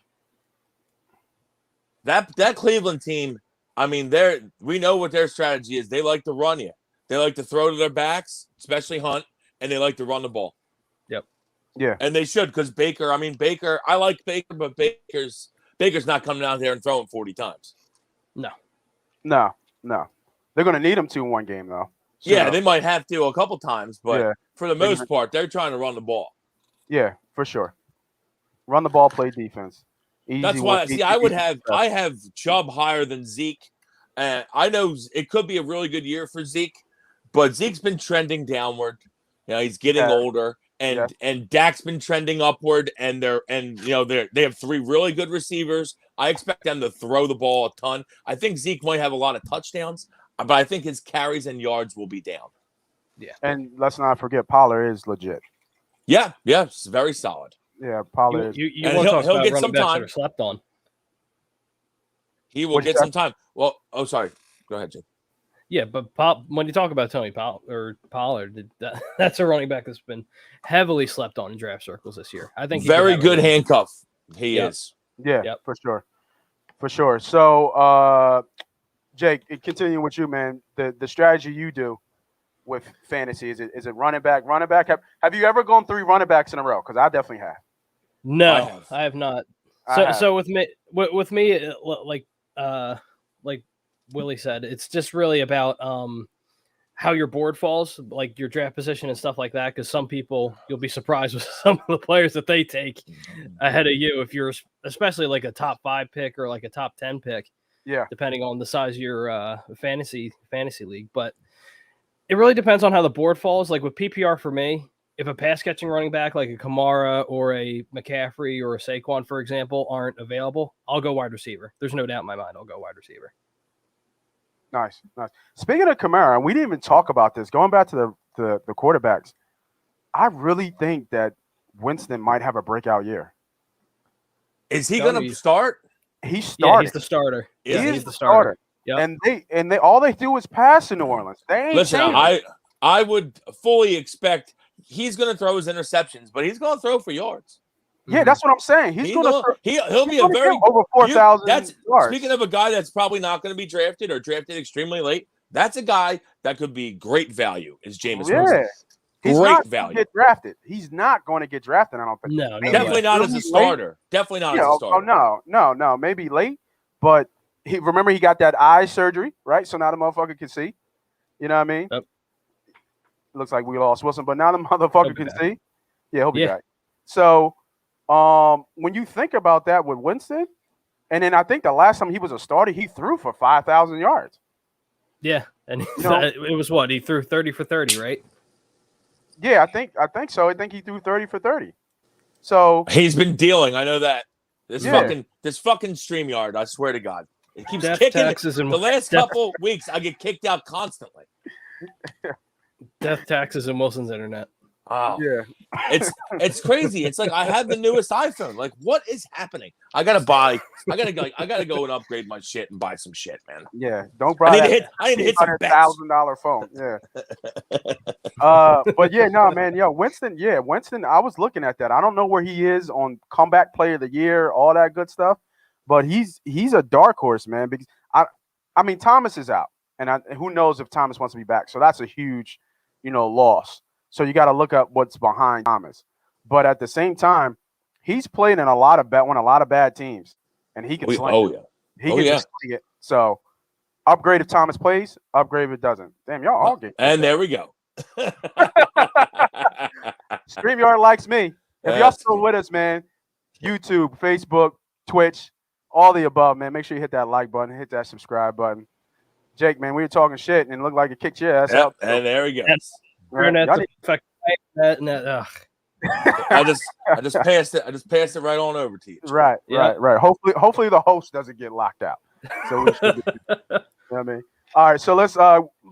That Cleveland team, I mean, we know what their strategy is. They like to run you. They like to throw to their backs, especially Hunt, and they like to run the ball. Yep. Yeah. And they should, because Baker, I like Baker, but Baker's not coming out there and throwing 40 times. No. They're going to need him to in one game, though. So, yeah, they might have to a couple times, but for the most part, they're trying to run the ball. Yeah, for sure. Run the ball, play defense. Easy. That's why. I have Chubb higher than Zeke, and I know it could be a really good year for Zeke, but Zeke's been trending downward. He's getting older, and Dak's been trending upward, and they have 3 really good receivers. I expect them to throw the ball a ton. I think Zeke might have a lot of touchdowns, but I think his carries and yards will be down. Yeah, and let's not forget Pollard is legit. Yeah, it's very solid. Yeah, Pollard. He'll get some time. Slept on. He will get some time. Well, sorry. Go ahead, Jim. Yeah, but when you talk about Tony Pollard, that's a running back that's been heavily slept on in draft circles this year. I think very good handcuff. He is. Yeah, for sure. So, Jake, continuing with you, man. The strategy you do with fantasy is it running back? Have you ever gone 3 running backs in a row? Because I definitely have. No, I have not. So with me, like Willie said, it's just really about how your board falls, like your draft position and stuff like that. Because some people, you'll be surprised with some of the players that they take ahead of you if you're especially like a top 5 pick or like a top 10 pick. Yeah, depending on the size of your fantasy league, but it really depends on how the board falls. Like with PPR for me, if a pass catching running back like a Kamara or a McCaffrey or a Saquon, for example, aren't available, I'll go wide receiver. There's no doubt in my mind I'll go wide receiver. Nice. Speaking of Kamara, we didn't even talk about this. Going back to the quarterbacks, I really think that Winston might have a breakout year. Is he going to start? He's starting. Yeah, he's the starter. Yeah, he's the starter. Yep. And they all they do is pass in New Orleans. They ain't changing. I would fully expect he's going to throw his interceptions, but he's going to throw for yards. Yeah, that's what I'm saying. He'll be a very over 4,000 yards. Speaking of a guy that's probably not going to be drafted or drafted extremely late, that's a guy that could be great value. Is Jameis Winston? He's not value. Get drafted. He's not going to get drafted. I don't think. No, definitely not as a starter. Definitely not as a starter. No. Maybe late, but he got that eye surgery, right? So now the motherfucker can see. You know what I mean? Yep. Looks like we lost Wilson, but now the motherfucker can see. Yeah, he'll be back. So, when you think about that with Winston, and then I think the last time he was a starter, he threw for 5,000 yards. Yeah, and it was what he threw 30 for 30, right? Yeah, I think so. I think he threw 30 for 30. So he's been dealing. I know that. This fucking StreamYard, I swear to God. It keeps kicking. The last couple weeks, I get kicked out constantly. Death taxes and Wilson's internet. Oh, Yeah. it's crazy. It's like I have the newest iPhone. Like, what is happening? I gotta go and upgrade my shit and buy some shit, man. Yeah. Don't buy that. I need to hit some bets. $100,000 phone. Yeah. But yeah, no, man. Yo, Winston. Yeah, Winston. I was looking at that. I don't know where he is on comeback player of the year, all that good stuff. But he's a dark horse, man. Because I mean, Thomas is out, and who knows if Thomas wants to be back. So that's a huge, loss. So you got to look up what's behind Thomas. But at the same time, he's played in a lot of bad teams, and he can sling it. He can just sling it. So upgrade if Thomas plays, upgrade if it doesn't. Damn, y'all all get. And there we go. StreamYard likes me. If y'all still with us, man, YouTube, Facebook, Twitch, all the above, man. Make sure you hit that like button, hit that subscribe button. Jake, man, we were talking shit, and it looked like it kicked your ass out. And there we go. Right. I just passed it. I just passed it right on over to you. Right. Hopefully the host doesn't get locked out. So we should be, you know what I mean? All right, so let's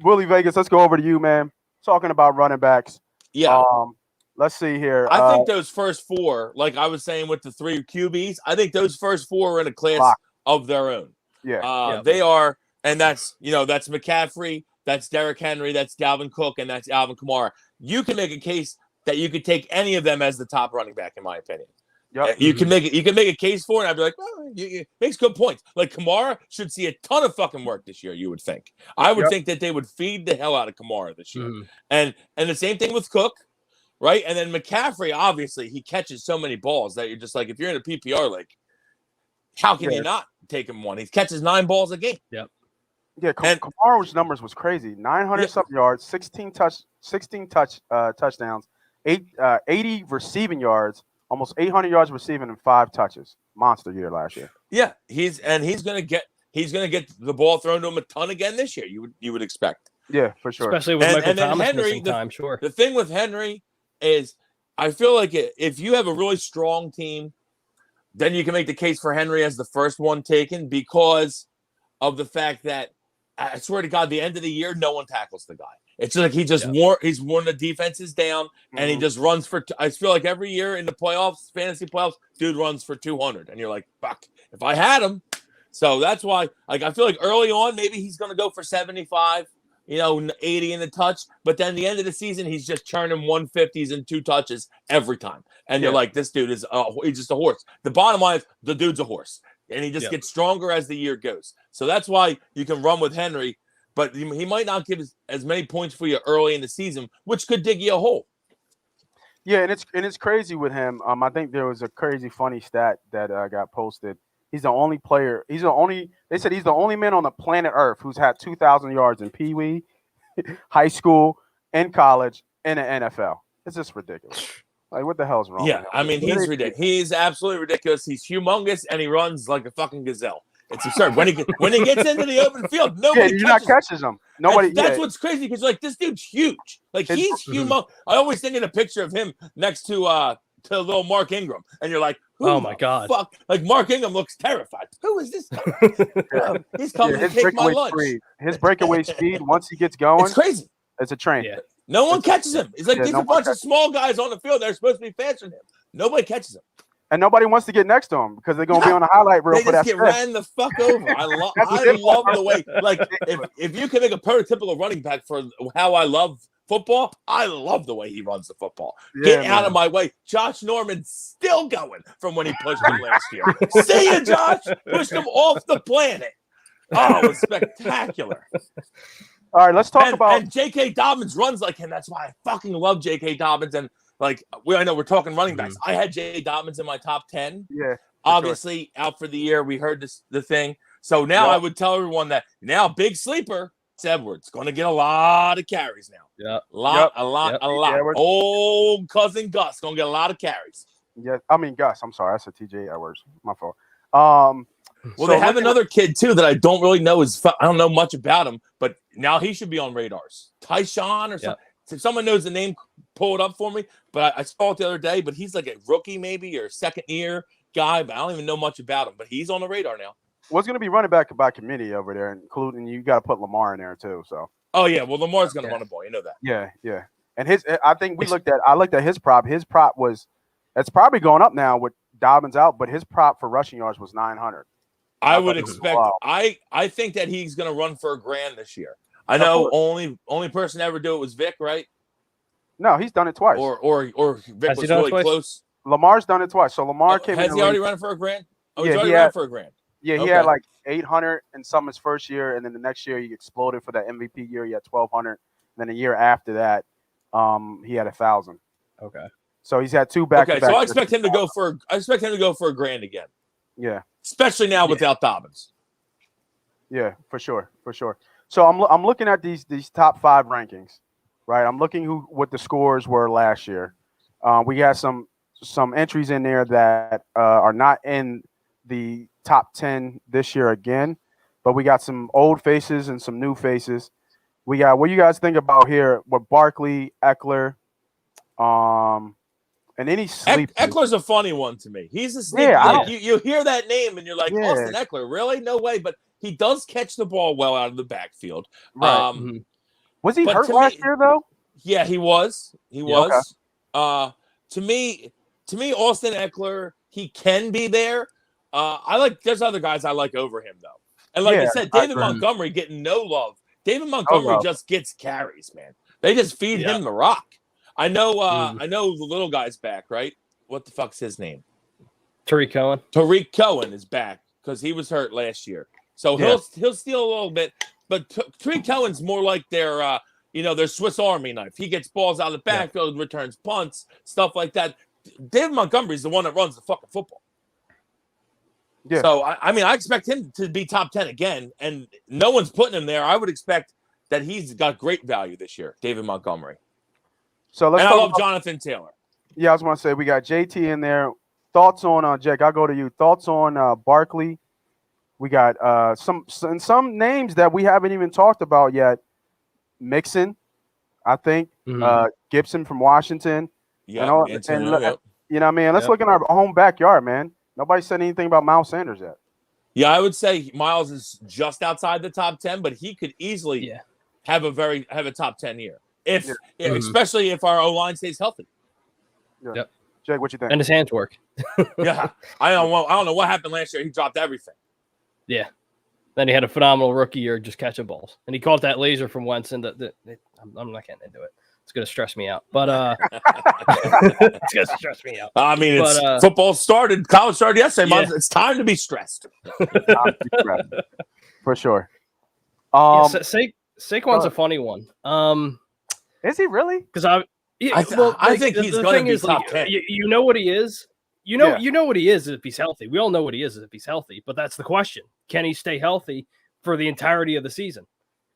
Willie Vegas, let's go over to you, man. Talking about running backs. Yeah. Let's see here. I think those first four, like I was saying with the three QBs, I think those first four are in a class of their own. Yeah. They are, and that's McCaffrey, that's Derrick Henry, that's Dalvin Cook, and that's Alvin Kamara. You can make a case that you could take any of them as the top running back, in my opinion. Yep. You can make a case for it, and I'd be like, well, you makes good points. Like Kamara should see a ton of fucking work this year, you would think. I would think that they would feed the hell out of Kamara this year. And the same thing with Cook, right? And then McCaffrey, obviously, he catches so many balls that you're just like, if you're in a PPR league, how can you not take him one? He catches 9 balls a game. Yep. Yeah, Kamara's numbers was crazy. 900 something yards, 16 touchdowns, 80 receiving yards, almost 800 yards receiving, and 5 touches. Monster year last year. Yeah, he's gonna get the ball thrown to him a ton again this year. You would expect. Yeah, for sure. Especially with Michael Thomas Henry, missing time. Sure. The thing with Henry is, I feel like if you have a really strong team, then you can make the case for Henry as the first one taken because of the fact that, I swear to God, the end of the year, no one tackles the guy. It's like he's worn the defenses down, and he just runs for. I feel like every year in the playoffs, fantasy playoffs, dude runs for 200, and you're like, fuck, if I had him. So that's why, like, I feel like early on, maybe he's going to go for 75, 80 in the touch, but then the end of the season, he's just churning 150s and 2 touches every time, and you're like, this dude is he's just a horse. The bottom line is the dude's a horse. And he just gets stronger as the year goes. So that's why you can run with Henry, but he might not give as many points for you early in the season, which could dig you a hole. Yeah, and it's crazy with him. I think there was a crazy funny stat that got posted. He's the only player. They said he's the only man on the planet Earth who's had 2,000 yards in Pee Wee, high school, and college, and the NFL. It's just ridiculous. Like, what the hell's wrong? Yeah, I mean, he's ridiculous. He's absolutely ridiculous. He's humongous, and he runs like a fucking gazelle. It's absurd. When he gets into the open field, nobody catches him. Nobody. That's what's crazy because like this dude's huge. Like he's humongous. I always think in a picture of him next to little Mark Ingram, and you're like, oh my God, fuck! Like Mark Ingram looks terrified. Who is this guy? He's coming to take my lunch. His breakaway speed, once he gets going, it's crazy. It's a train. Yeah. No one catches him. It's like these are a bunch of small guys on the field that are supposed to be faster than him. Nobody catches him. And nobody wants to get next to him because they're going to be on the highlight reel for that. They just get ran the fuck over. I love the way, like, if you can make a prototypical running back for how I love football, I love the way he runs the football. Get out of my way. Josh Norman's still going from when he pushed him last year. See ya, Josh. Pushed him off the planet. Oh, it was spectacular. All right, let's talk about. And J.K. Dobbins runs like him. That's why I fucking love J.K. Dobbins. And like, I know we're talking running backs. I had J.K. Dobbins in my top 10. Yeah. Obviously, out for the year. We heard the thing. So now I would tell everyone that now big sleeper, Edwards, going to get a lot of carries now. Yeah. A lot. Old cousin Gus going to get a lot of carries. Yeah. I mean, Gus. I'm sorry. I said T.J. Edwards. My fault. Well, they have another kid, too, that I don't really know. I don't know much about him, but now he should be on radars. Tyshawn or something. If someone knows the name, pull it up for me. But I saw it the other day, but he's like a rookie maybe or second-year guy, but I don't even know much about him. But he's on the radar now. What's going to be running back by committee over there, including you got to put Lamar in there, too. So. Oh, yeah. Well, Lamar's going to run the ball. You know that. Yeah. And I think I looked at his prop. His prop it's probably going up now with Dobbins out, but his prop for rushing yards was 900. I would expect. I think that he's going to run for $1,000 this year. I know only person to ever do it was Vic, right? No, he's done it twice. Or Vic was really close. Lamar's done it twice. So Lamar came in. Has he already run for $1,000? Oh, yeah, he's already run for $1,000. Yeah, he had like 800 and some his first year, and then the next year he exploded for that MVP year. He had 1,200. And then a year after that, he had 1,000. Okay. So he's had two back. Okay, so I expect him to go for $1,000 again. Yeah. Especially now without Dobbins. Yeah, for sure. So I'm looking at these top 5 rankings, right? I'm looking what the scores were last year. We got some entries in there that are not in the top 10 this year again, but we got some old faces and some new faces. We got what you guys think about here with Barkley, Eckler, and any sleep. Eckler's a funny one to me. He's a sneaky. Yeah, you hear that name and you're like, Austin Eckler, really? No way. But he does catch the ball well out of the backfield. Right. Was he hurt last year though? Yeah, he was. He was. Okay. To me, Austin Eckler, he can be there. There's other guys I like over him though. And like I said, David Montgomery getting no love. David Montgomery just gets carries, man. They just feed him the rock. I know the little guy's back, right? What the fuck's his name? Tariq Cohen. Tariq Cohen is back because he was hurt last year. So he'll steal a little bit. But Tariq Cohen's more like their Swiss Army knife. He gets balls out of the backfield, returns punts, stuff like that. David Montgomery's the one that runs the fucking football. Yeah. So, I expect him to be top 10 again, and no one's putting him there. I would expect that he's got great value this year, David Montgomery. So I love Jonathan Taylor. Yeah, I was going to say, we got JT in there. Thoughts on, Jack, I'll go to you. Thoughts on Barkley. We got some names that we haven't even talked about yet. Mixon, I think. Gibson from Washington. Yeah. You know what I mean? Let's look in our home backyard, man. Nobody said anything about Miles Sanders yet. Yeah, I would say Miles is just outside the top 10, but he could easily have a top 10 year. Especially if our O-line stays healthy. Yeah. Yep. Jake, what you think? And his hands work. Yeah. I don't know what happened last year. He dropped everything. Yeah. Then he had a phenomenal rookie year just catching balls. And he caught that laser from Wentz, and I'm not getting into it. It's going to stress me out. But it's going to stress me out. I mean, football started, college started yesterday. Yeah. It's time to be stressed. For sure. Saquon's a funny one. Is he really? Because I think he's going to be top 10. You know what he is? You know what he is if he's healthy. We all know what he is if he's healthy. But that's the question. Can he stay healthy for the entirety of the season?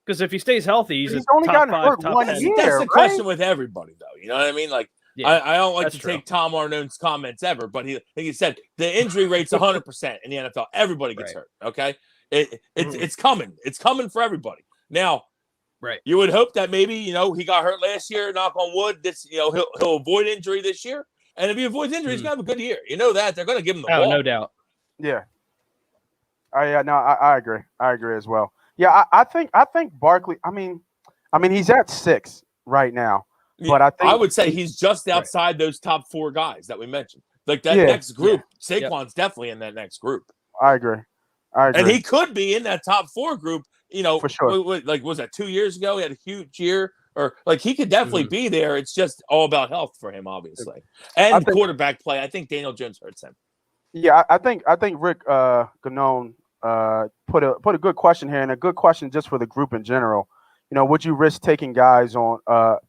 Because if he stays healthy, he's only gotten hurt one year. That's the question with everybody, though. You know what I mean? Like, I don't like to take Tom Arnone's comments ever, but he said the injury rate's 100% in the NFL. Everybody gets hurt. Okay, it's coming. It's coming for everybody. Now, you would hope that maybe he got hurt last year. Knock on wood. This he'll avoid injury this year, and if he avoids injury, he's gonna have a good year. You know that they're gonna give him the ball. No doubt. Yeah. I agree. I agree as well. Yeah, I think Barkley. I mean, he's at 6 right now, but I would say he's just outside those top 4 guys that we mentioned. Like that next group, Saquon's definitely in that next group. I agree. And he could be in that top 4 group. For sure. Like was that 2 years ago? He had a huge year, or like he could definitely be there. It's just all about health for him, obviously, and quarterback play. I think Daniel Jones hurts him. Yeah, I think Rick Ganone put a good question here, and a good question just for the group in general. Would you risk taking guys on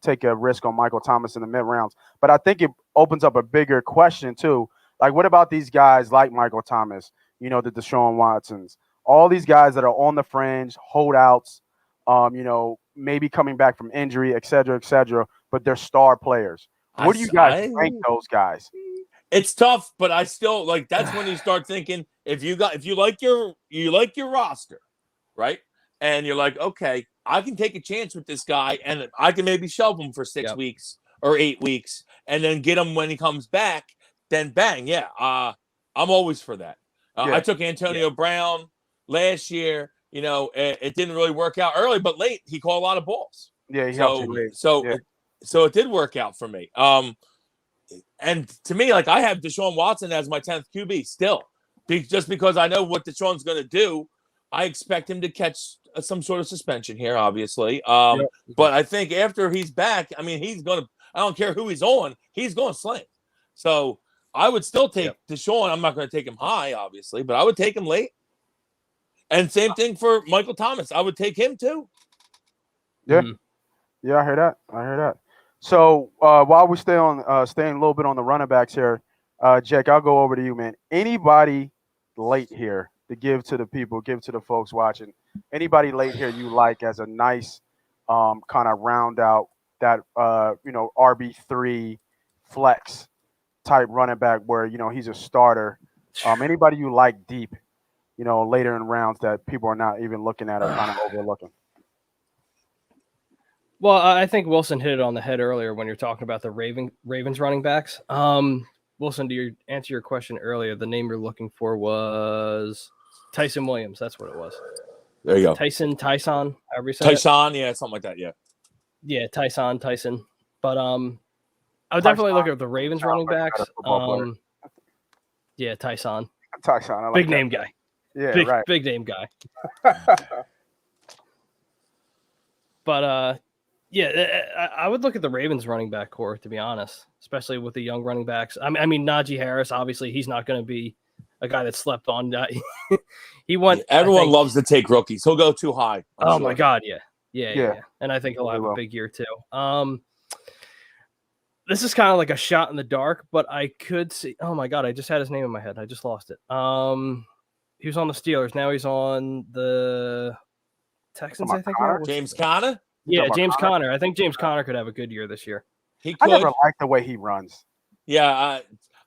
take a risk on Michael Thomas in the mid rounds? But I think it opens up a bigger question too. Like, what about these guys like Michael Thomas? The Desean Watsons, all these guys that are on the fringe, holdouts, maybe coming back from injury, et cetera, but they're star players. What do you guys rank those guys? It's tough, but I still like. That's when you start thinking if you like your roster, right? And you're like, okay, I can take a chance with this guy, and I can maybe shelve him for 6 weeks or 8 weeks, and then get him when he comes back. Then bang, I'm always for that. I took Antonio Brown last year. It didn't really work out early, but late he caught a lot of balls. Yeah, he helped you late. So So it did work out for me. And to me, like, I have Desean Watson as my 10th QB still. Just because I know what Deshaun's going to do, I expect him to catch some sort of suspension here, obviously. But I think after he's back, I mean, he's going to – I don't care who he's on. He's going to sling. So I would still take Deshaun. I'm not going to take him high, obviously, but I would take him late. And same thing for Michael Thomas. I would take him too. Yeah. Yeah, I heard that. So while we staying a little bit on the running backs here, Jack, I'll go over to you, man. Anybody late here to give to the people, give to the folks watching? Anybody late here you like as a nice kind of round out that RB3 flex type running back where he's a starter? Anybody you like deep, later in rounds that people are not even looking at or kind of overlooking? Well, I think Wilson hit it on the head earlier when you're talking about the Ravens running backs. Wilson, to answer your question earlier, the name you're looking for was Tyson Williams. That's what it was. There you go. Tyson, however you say Tyson, yeah, something like that, yeah. Yeah, Tyson. But I would definitely look at the Ravens running backs. Yeah, Tyson. I like big name guy. Yeah, right. Big name guy. But I would look at the Ravens running back core, to be honest, especially with the young running backs. I mean, Najee Harris, obviously, he's not going to be a guy that slept on. He went. Everyone loves to take rookies. He'll go too high. I'm my God, yeah. And I think he'll have a big year too. This is kind of like a shot in the dark, but I could see. Oh my God, I just had his name in my head. I just lost it. He was on the Steelers. Now he's on the Texans. I think. James Conner. Yeah, James Conner. I think James Conner could have a good year this year. He could. I never liked the way he runs. Yeah,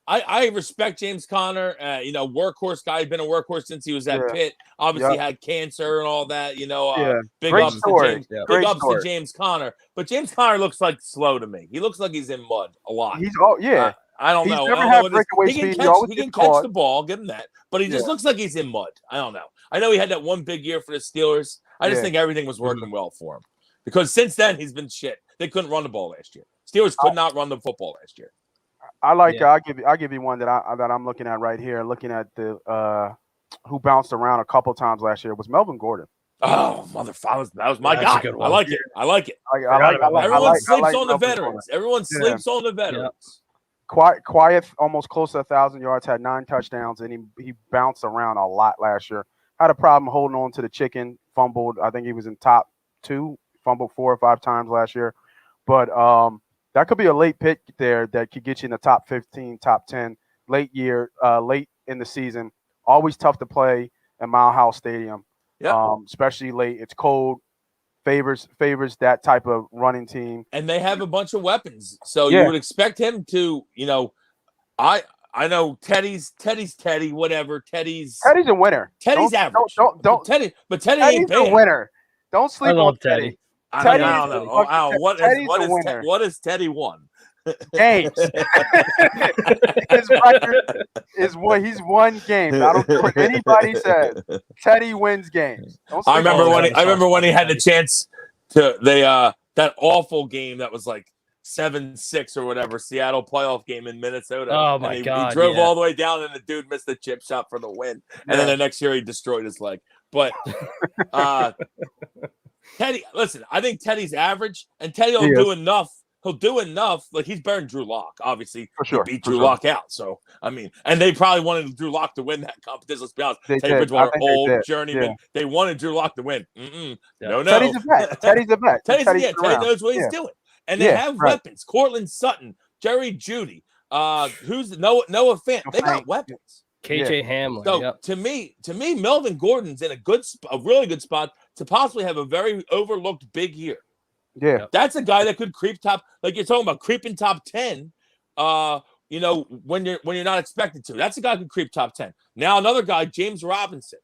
I respect James Conner. Workhorse guy. He's been a workhorse since he was at Pitt. Obviously had cancer and all that. Big ups to James Conner. But James Conner looks like slow to me. He looks like he's in mud a lot. I don't know. Never had breakaway speed. He can catch the ball, give him that. But he just looks like he's in mud. I don't know. I know he had that one big year for the Steelers. I just think everything was working well for him. Because since then, he's been shit. They couldn't run the ball last year. Steelers could not run the football last year. I like. I'll give you one that I'm looking at right here. Looking at the who bounced around a couple times last year was Melvin Gordon. Oh, motherfucker! That was my guy. I like it. Everyone sleeps on the veterans. Everyone sleeps on the veterans. Quiet, almost close to 1,000 yards. Had 9 touchdowns, and he bounced around a lot last year. Had a problem holding on to the chicken. Fumbled. I think he was in top 2. Fumbled 4 or 5 times last year, but that could be a late pick there that could get you in the top 15, top 10 late in the season. Always tough to play at Mile House Stadium, especially late. It's cold, favors that type of running team, and they have a bunch of weapons. So you would expect him to, I know Teddy's Teddy, whatever. Teddy's a winner. Teddy's average. Don't Teddy, but Teddy ain't bad. A winner. Don't sleep on Teddy. I don't know. What has Teddy won? Games. His record is what he's won games. I don't care what anybody says. Teddy wins games. I remember when he had the chance to that awful game that was like 7-6 or whatever, Seattle playoff game in Minnesota. Oh my God! He drove all the way down, and the dude missed the chip shot for the win. And then the next year he destroyed his leg. But Teddy, listen, I think Teddy's average, and Teddy will do enough. He'll do enough. Like, he's better than Drew Lock, obviously. For sure. He beat Drew Lock out. So, I mean, and they probably wanted Drew Lock to win that competition. Let's be honest. Teddy Bridgewater, old journeyman. Yeah. They wanted Drew Lock to win. No. Teddy's a vet. Teddy knows what he's doing. And they have weapons. Cortland Sutton, Jerry Jeudy, who's Noah Fant. They got weapons. KJ Hamler. So to me, Melvin Gordon's in a really good spot to possibly have a very overlooked big year. Yeah, that's a guy that could creep top, like you're talking about creeping top 10. When you're not expected to. That's a guy who could creep top 10. Now another guy, James Robinson.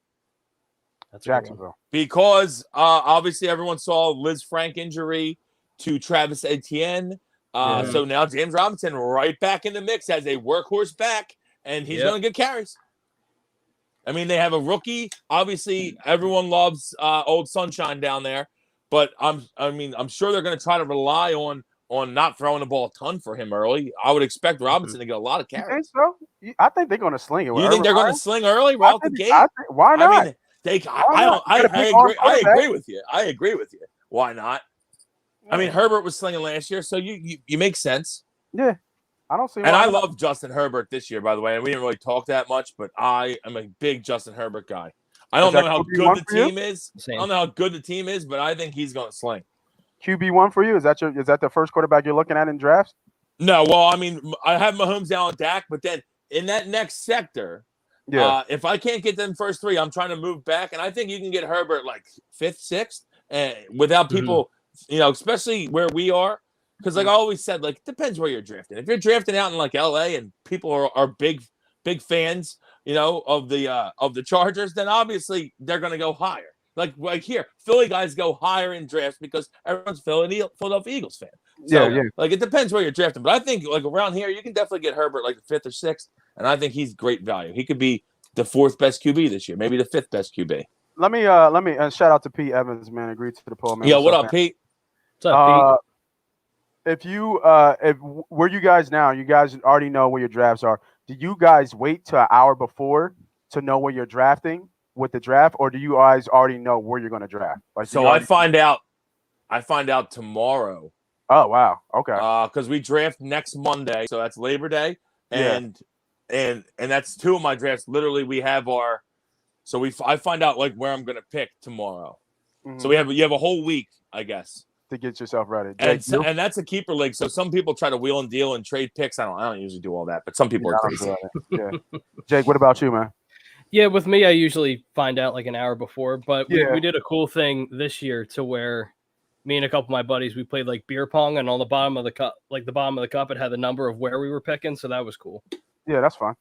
That's Jacksonville. Because obviously everyone saw Liz Frank injury to Travis Etienne. So now James Robinson right back in the mix as a workhorse back, and he's going to get carries. I mean, they have a rookie. Obviously, everyone loves Old Sunshine down there, but I'm sure they're going to try to rely on on not throwing the ball a ton for him early. I would expect Robinson to get a lot of You think carries. so? I think they're going to sling it. You think they're going to sling early right out the gate? Why not? I mean, I agree with you. I agree with you. Why not? I mean, Herbert was slinging last year, so you make sense. Yeah, I don't see. And I love Justin Herbert this year, by the way. And we didn't really talk that much, but I am a big Justin Herbert guy. I don't know how good the team is. I don't know how good the team is, but I think he's going to sling. QB1 for you? Is that the first quarterback you're looking at in drafts? No, well, I mean, I have Mahomes down on Dak, but then in that next sector, if I can't get them first three, I'm trying to move back, and I think you can get Herbert like fifth, sixth, without people, especially where we are, because like I always said, like it depends where you're drafting. If you're drafting out in like LA and people are big fans, of the Chargers, then obviously they're going to go higher. Like here, Philly guys go higher in drafts because everyone's Philadelphia Eagles fan. So, like it depends where you're drafting, but I think like around here you can definitely get Herbert like the fifth or sixth, and I think he's great value. He could be the fourth best QB this year, maybe the fifth best QB. Let me shout out to Pete Evans, man. Agreed to the poll, man. Yeah, what up, Pete? What's up, Pete? If where you guys now, you guys already know where your drafts are. Do you guys wait till an hour before to know where you're drafting with the draft, or do you guys already know where you're going to draft? I find out tomorrow. Oh wow, okay. Because we draft next Monday, so that's Labor Day, and that's two of my drafts. Literally, we have our. So I find out like where I'm going to pick tomorrow. Mm-hmm. So you have a whole week, I guess, to get yourself ready. And that's a keeper league. So some people try to wheel and deal and trade picks. I don't usually do all that, but some people are crazy. Jake, what about you, man? Yeah, with me, I usually find out like an hour before. But we did a cool thing this year to where me and a couple of my buddies, we played like beer pong, and on the bottom of the cup, it had the number of where we were picking. So that was cool. Yeah, that's fun.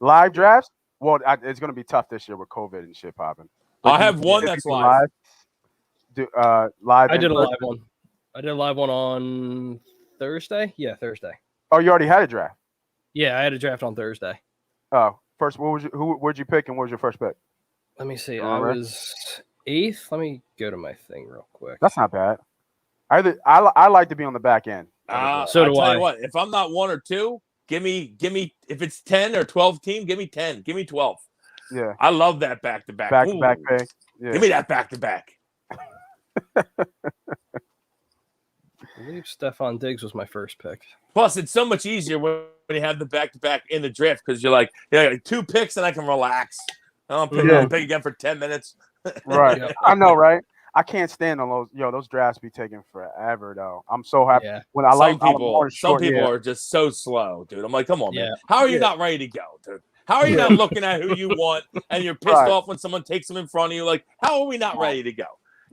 Live drafts. Well, it's going to be tough this year with COVID and shit popping. I have one that's live. I did a live one. I did a live one on Thursday. Yeah, Thursday. Oh, you already had a draft? Yeah, I had a draft on Thursday. Oh, first, where'd you pick, and what was your first pick? Let me see. I was 8th. Let me go to my thing real quick. That's not bad. I like to be on the back end. So do I. Tell you what, if I'm not 1 or 2. Give me if it's 10 or 12 team, give me 10. Give me 12. Yeah. I love that back-to-back. Back-to-back pick. Yeah. Give me that back-to-back. I believe Stephon Diggs was my first pick. Plus, it's so much easier when you have the back-to-back in the draft because you're like, 2 picks and I can relax. I'll pick again for 10 minutes. Right. I know, right? I can't stand on those. Those drafts be taking forever, though. I'm so happy when some people are just so slow, dude. I'm like, come on, man. How are you not ready to go, dude? How are you not looking at who you want and you're pissed off when someone takes them in front of you? Like, how are we not ready to go?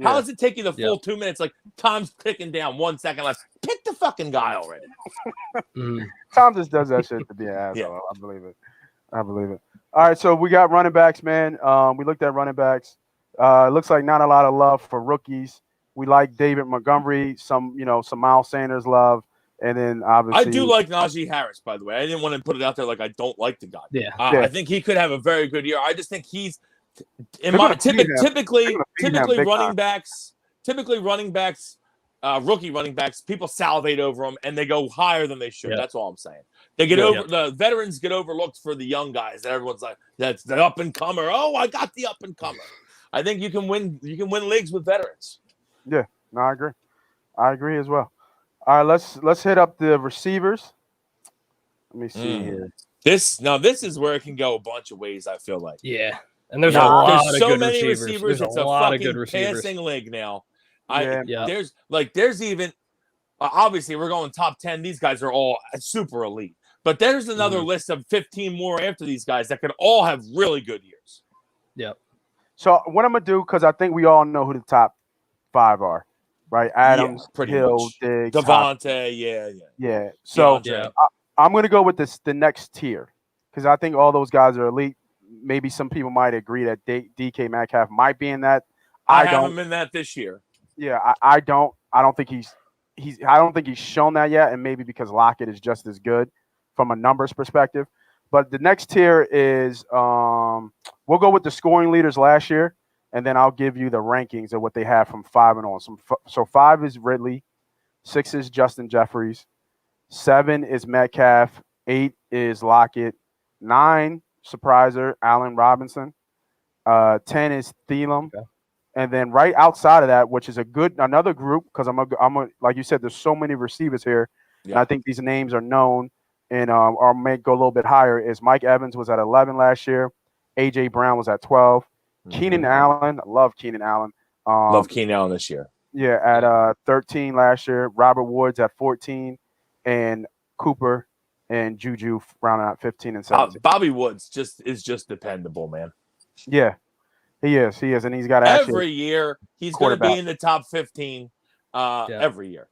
How does it take you the full 2 minutes? Like, time's ticking down, 1 second left. Pick the fucking guy already. Tom just does that shit to be an asshole. Yeah. I believe it. All right, so we got running backs, man. We looked at running backs. It looks like not a lot of love for rookies. We like David Montgomery, some Miles Sanders love, and then obviously I do like Najee Harris, by the way. I didn't want to put it out there like I don't like the guy. Yeah. I think he could have a very good year. I just think he's typically running backs, rookie running backs, people salivate over them and they go higher than they should. That's all I'm saying. They get the veterans get overlooked for the young guys. And everyone's like, that's the up and comer. Oh, I got the up and comer. I think you can win leagues with veterans. Yeah, no, I agree as well. All right, let's hit up the receivers. Let me see here. This is where it can go a bunch of ways, I feel like. Yeah. And there's so many receivers. It's a fucking passing league now. There's even obviously we're going top 10. These guys are all super elite. But there's another list of 15 more after these guys that could all have really good years. Yep. So what I'm gonna do, because I think we all know who the top 5 are, right? Adams, Hill, Diggs, Devontae, yeah. So I'm gonna go with the next tier because I think all those guys are elite. Maybe some people might agree that DK Metcalf might be in that. I have him in that this year. Yeah, I don't think I don't think he's shown that yet, and maybe because Lockett is just as good from a numbers perspective. But the next tier is we'll go with the scoring leaders last year, and then I'll give you the rankings of what they have from 5 and on. So 5 is Ridley, 6 is Justin Jeffries. 7 is Metcalf. 8 is Lockett. 9, surpriser, Allen Robinson. 10 is Thielen. Okay. And then right outside of that, which is another group, because I'm like you said, there's so many receivers here, and I think these names are known and or may go a little bit higher. Is Mike Evans was at 11 last year, AJ Brown was at 12, Keenan Allen, I love Keenan Allen. Love Keenan Allen this year. Yeah, at 13 last year. Robert Woods at 14, and Cooper and Juju rounding out 15 and 17. Bobby Woods is just dependable, man. Yeah. He is, and he's got every year he's going to be in the top 15 every year.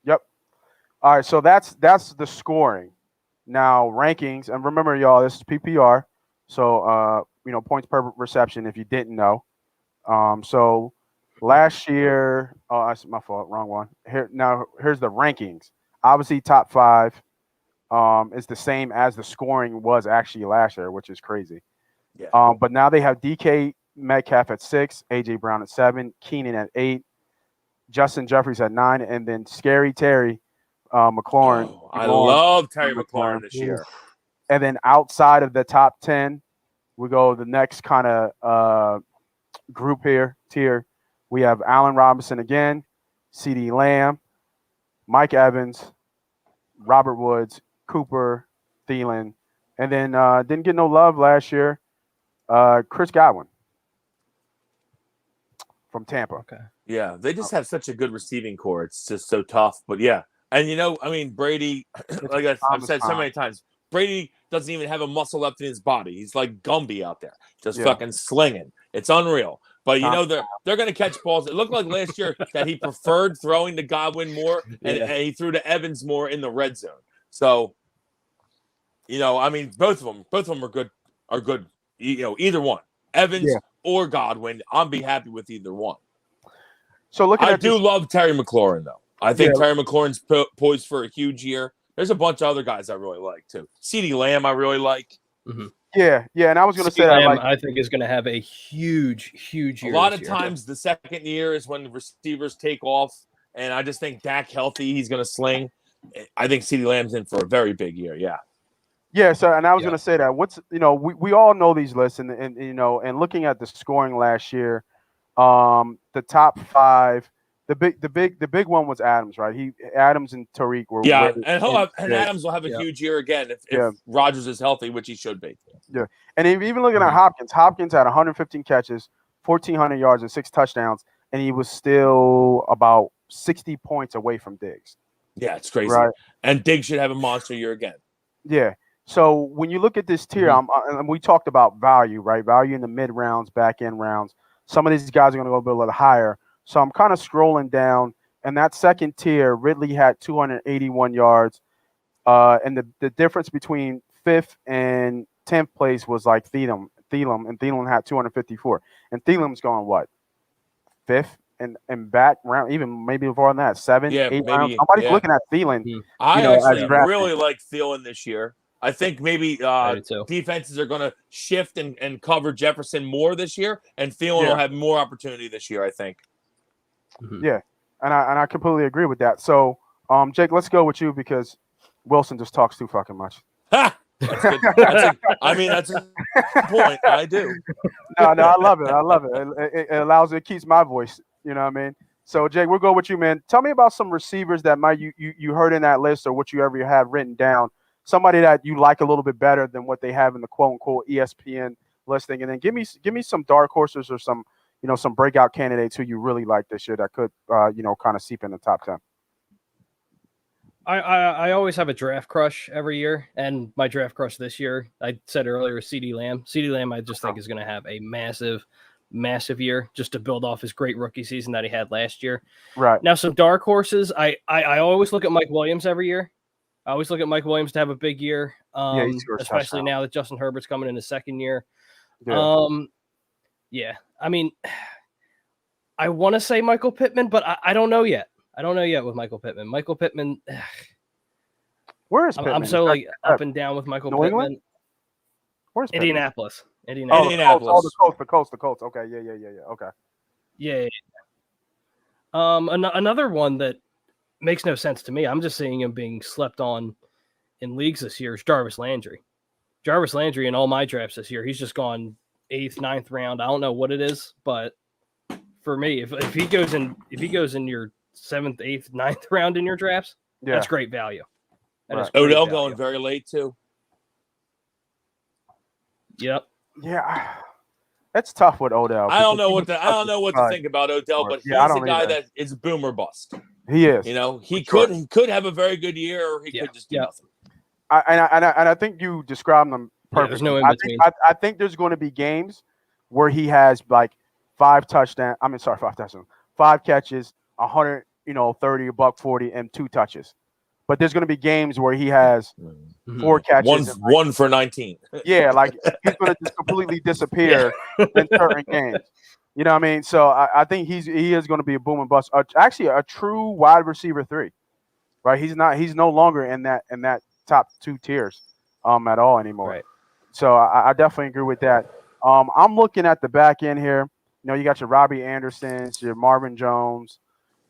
Yep. All right, so that's the scoring. Now rankings, and remember, y'all, this is PPR, so points per reception. If you didn't know, so last year, that's my fault, wrong one. Here's the rankings. Obviously, top 5 is the same as the scoring was actually last year, which is crazy. Yeah. But now they have DK Metcalf at 6, AJ Brown at 7, Keenan at 8, Justin Jeffries at 9, and then Scary Terry McLaurin. Oh, I love Terry McLaurin this year. And then outside of the top 10, we go the next kind of group tier. We have Allen Robinson again, CeeDee Lamb, Mike Evans, Robert Woods, Cooper, Thielen, and then didn't get no love last year. Chris Godwin from Tampa. Okay. Yeah, they just have such a good receiving core. It's just so tough. But yeah, and Brady, like I've said so many times, Brady doesn't even have a muscle left in his body. He's like Gumby out there, just fucking slinging. It's unreal. But they're going to catch balls. It looked like last year that he preferred throwing to Godwin more, and he threw to Evans more in the red zone. So, both of them are good. Either one, Evans or Godwin, I'll be happy with either one. So I do love Terry McLaurin though. I think Terry McLaurin's poised for a huge year. There's a bunch of other guys I really like too. CeeDee Lamb I really like. Mm-hmm. Yeah, and I was going to say that I think is going to have a huge year. A lot of times the second year is when the receivers take off, and I just think Dak healthy, he's going to sling. I think CeeDee Lamb's in for a very big year. Yeah. Yeah, so and I was going to say that we all know these lists, and looking at the scoring last year, the top 5, the big one was Adams, right? Adams and Tariq were and Adams will have a huge year again if Rodgers is healthy, which he should be. Yeah, and even looking at Hopkins had 115 catches, 1,400 yards, and 6 touchdowns, and he was still about 60 points away from Diggs. Yeah, it's crazy. Right? And Diggs should have a monster year again. Yeah. So when you look at this tier, and we talked about value, right? Value in the mid rounds, back end rounds. Some of these guys are going to go a little higher. So I'm kind of scrolling down, and that second tier, Ridley had 281 yards, and the difference between 5th and 10th place was like Thielen, and Thielen had 254, and Thielen's going what, 5th and back round, even maybe before than that, 7, 8 rounds. Somebody's looking at Thielen. I actually really like Thielen this year. I think maybe defenses are going to shift and cover Jefferson more this year, and Thielen will have more opportunity this year, I think. Mm-hmm. Yeah, and I completely agree with that. So, Jake, let's go with you because Wilson just talks too fucking much. Ha! That's good. That's a point. I do. No, I love it. It keeps my voice. You know what I mean? So, Jake, we'll go with you, man. Tell me about some receivers that you heard in that list or what you ever have written down. Somebody that you like a little bit better than what they have in the quote unquote ESPN listing, and then give me some dark horses or some breakout candidates who you really like this year that could kind of seep in the top 10. I always have a draft crush every year, and my draft crush this year, I said earlier, CeeDee Lamb. CeeDee Lamb, I just think is going to have a massive year just to build off his great rookie season that he had last year. Right. Now, some dark horses, I always look at Mike Williams every year. I always look at Mike Williams to have a big year, especially now that Justin Herbert's coming in his second year. Yeah. I mean, I want to say Michael Pittman, but I don't know yet. I don't know yet with Michael Pittman. Michael Pittman. Where is Pittman? I'm so up and down with Michael Pittman. England? Where's Pittman? Indianapolis. Oh, the Colts. Okay, yeah. Okay. Yeah. Another one that makes no sense to me. I'm just seeing him being slept on in leagues this year is Jarvis Landry. Jarvis Landry in all my drafts this year, he's just gone 8th, 9th round. I don't know what it is, but for me, if he goes in your 7th, 8th, 9th round in your drafts, that's great value. Odell going very late too. Yep. Yeah. That's tough with Odell. I don't know what to think about Odell, but he's a guy that is boom or bust. He is. You know, he could have a very good year, or he could just do nothing. I think you described them perfectly. Yeah, there's no in between. I think there's going to be games where he has like 5 touchdowns. 5 catches, 130, $140, and 2 touches. But there's going to be games where he has 4 catches. One for 19. Yeah, like he's going to just completely disappear in certain games. You know what I mean? So I think he is going to be a boom and bust. Actually, a true wide receiver 3, right? He's no longer in that top 2 tiers at all anymore. Right. So I definitely agree with that. I'm looking at the back end here. You know, you got your Robbie Andersons, your Marvin Jones.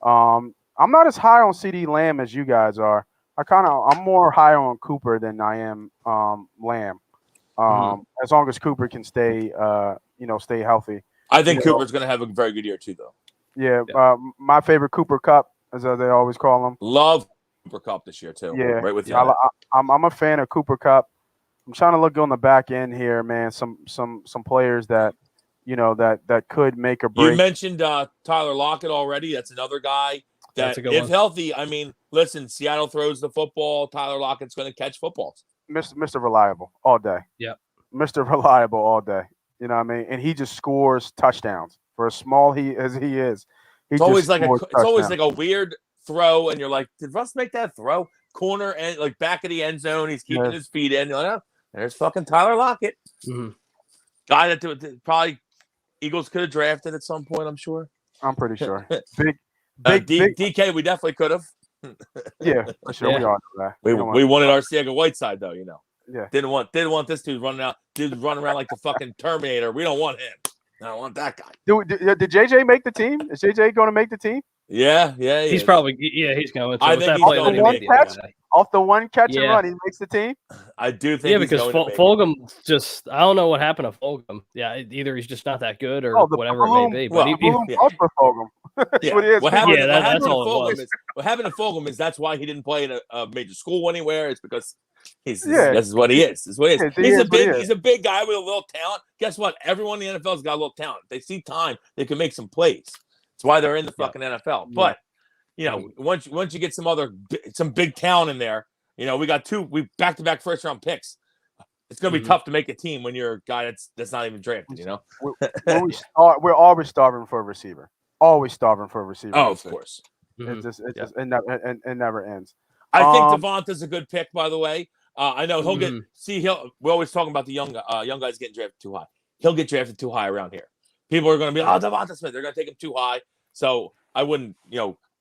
I'm not as high on CD Lamb as you guys are. I'm more high on Cooper than I am Lamb. As long as Cooper can stay healthy. I think Cooper's going to have a very good year too, though. Yeah. My favorite Cooper Cup, as they always call him. Love Cooper Cup this year too. Yeah, right with you. I'm a fan of Cooper Cup. I'm trying to look on the back end here, man. Some players that that could make a break. You mentioned Tyler Lockett already. That's another guy that, if healthy, I mean, listen, Seattle throws the football. Tyler Lockett's going to catch footballs. Mr. Reliable all day. Yeah. Mr. Reliable all day. You know what I mean? And he just scores touchdowns for as small as he is. It's always like a weird throw, and you're like, did Russ make that throw? Corner and like back of the end zone. He's keeping his feet in. You're like, oh, there's fucking Tyler Lockett. Guy that probably Eagles could have drafted at some point, I'm sure. I'm pretty sure. Big DK, we definitely could have. Yeah, for sure. Yeah. We all know that. We wanted Arcega Whiteside, though, you know. Yeah. Didn't want this dude running around like the fucking Terminator. We don't want him. I don't want that guy. Did JJ make the team? Is JJ going to make the team? Yeah. He's probably he's going to. I think he's going to make it. Off the one catch and run, he makes the team. I do think. Yeah, because Fulgham just I don't know what happened to Fulgham. Yeah, either he's just not that good or whatever it may be. But for Fulgham. That's what it is. What happened to Fulgham is that's why he didn't play in a major school anywhere. It's because this is what he is. This is what he is. He's a big guy with a little talent. Guess what? Everyone in the NFL's got a little talent. They see time, they can make some plays. That's why they're in the fucking NFL. But once you get some big talent in there, we got we back-to-back first-round picks. It's gonna be tough to make a team when you're a guy that's not even drafted. We're always starving for a receiver. Always starving for a receiver. Oh, of course. It never ends. I think Devonta's a good pick, by the way. I know he'll get. We're always talking about the young guys getting drafted too high. He'll get drafted too high around here. People are going to be, Devonta Smith. They're going to take him too high. So I wouldn't,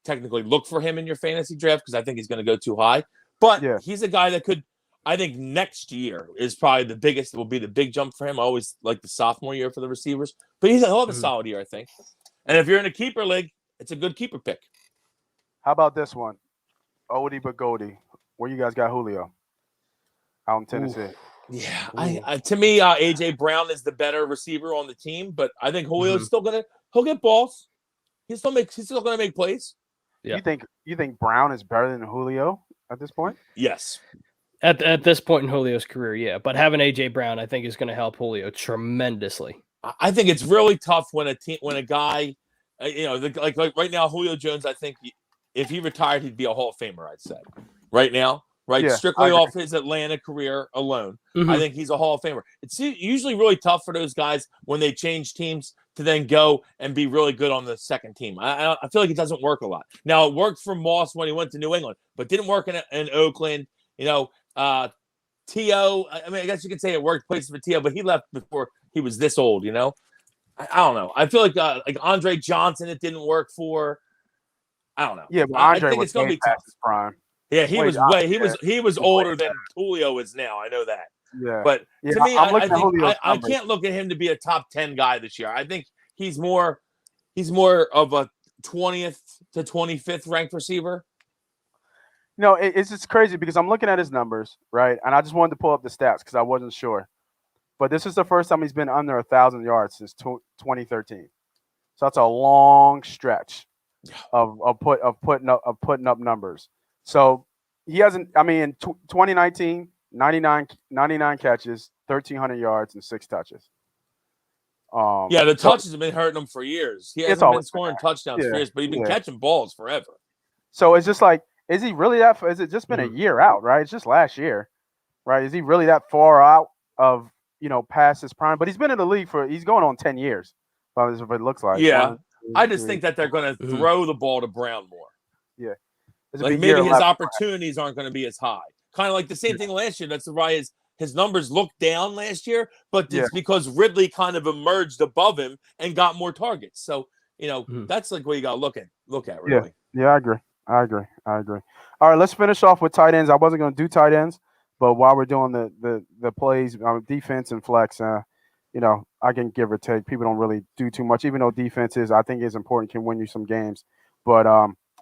technically look for him in your fantasy draft because I think he's going to go too high. But he's a guy that could. I think next year is probably the biggest. Will be the big jump for him. I always like the sophomore year for the receivers, but he'll have a solid year, I think. And if you're in a keeper league, it's a good keeper pick. How about this one? Oldie but Goldie. Where you guys got Julio? Out in Tennessee. Ooh. Yeah, to me, AJ Brown is the better receiver on the team, but I think Julio's he'll get balls. He's still gonna make plays. Yeah. You think Brown is better than Julio at this point? Yes. At this point in Julio's career, yeah. But having AJ Brown, I think, is going to help Julio tremendously. I think it's really tough when a guy, like right now, Julio Jones. I think if he retired, he'd be a Hall of Famer. I'd say right now. Right, strictly off his Atlanta career alone. I think he's a Hall of Famer. It's usually really tough for those guys when they change teams to then go and be really good on the second team. I feel like it doesn't work a lot. Now, it worked for Moss when he went to New England, but didn't work in Oakland. T.O., I mean, I guess you could say it worked places for T.O., but he left before he was this old, I don't know. I feel like Andre Johnson, it didn't work for. I don't know. Yeah, but Andre I think it's going to be tough. Prime. Yeah, he was older than Julio is now. I know that. Yeah. But to me, I can't look at him to be a top 10 guy this year. I think he's more of a 20th to 25th ranked receiver. it's just crazy because I'm looking at his numbers, right? And I just wanted to pull up the stats because I wasn't sure. But this is the first time he's been under 1,000 yards since 2013. So that's a long stretch of putting up numbers. So he hasn't. I mean, in 2019, 99 catches, 1,300 yards, and 6 touches. The touches have been hurting him for years. He hasn't been scoring touchdowns for years, but he's been catching balls forever. So it's just like, is he really that? Is it just been a year out, right? It's just last year, right? Is he really that far out of past his prime? But he's been in the league he's going on 10 years. That's what it looks like. Yeah, I just think that they're going to throw the ball to Brown more. Yeah, like maybe his opportunities aren't going to be as high. Kind of like the same thing last year. That's why his numbers looked down last year, but it's because Ridley kind of emerged above him and got more targets. So, that's like what you got to look at, really. Yeah, I agree. All right, let's finish off with tight ends. I wasn't going to do tight ends, but while we're doing the plays, defense and flex, I can give or take. People don't really do too much, even though defense I think is important, can win you some games. But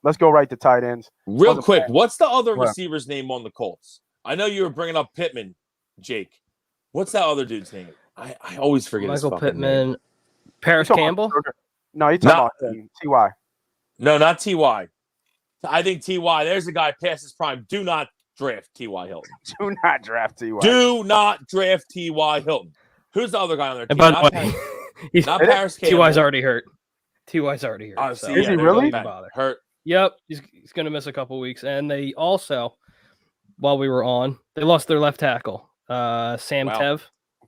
let's go right to tight ends. Real quick, what's the other receiver's name on the Colts? I know you were bringing up Pittman, Jake. What's that other dude's name? I always forget his fucking Pittman. name. Paris Campbell? No, you're talking about T.Y. No, not T.Y. I think T.Y. There's a guy past his prime. Do not draft T.Y. Hilton. Do not draft T.Y. Do not draft T.Y. Hilton. Who's the other guy on their team? And by the way, not Paris Campbell. T.Y.'s already hurt. T.Y.'s already hurt. Oh, is he really? Hurt. Yep. He's going to miss a couple weeks. And they also, while we were on, they lost their left tackle, Sam Tev.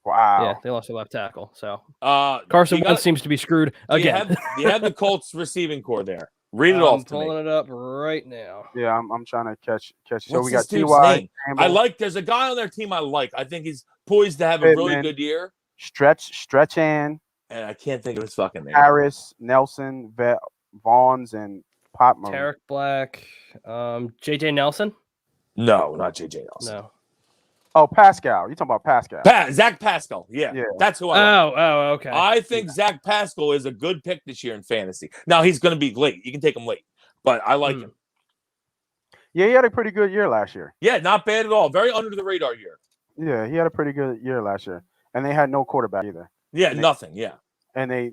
Wow. Yeah, they lost their left tackle. So Carson Wentz seems to be screwed again. You have the Colts receiving core there. Read it off to me. I'm pulling it up right now. Yeah, I'm trying to catch. So What's we got T.Y. There's a guy on their team I like. I think he's poised to have a really good year. Stretchan. And I can't think of his fucking name. Harris, Nelson, Vaughns, and Potman. Tarek Black, J.J. Nelson? No, not J.J. Nelson. No. Oh, Pascal. You're talking about Pascal. Zach Pascal. Yeah. That's who I like. Oh, okay. I think Zach Pascal is a good pick this year in fantasy. Now, he's going to be late. You can take him late, but I like him. Yeah, he had a pretty good year last year. Yeah, not bad at all. Very under the radar year. Yeah, he had a pretty good year last year. And they had no quarterback either. Yeah, nothing. Yeah. And they,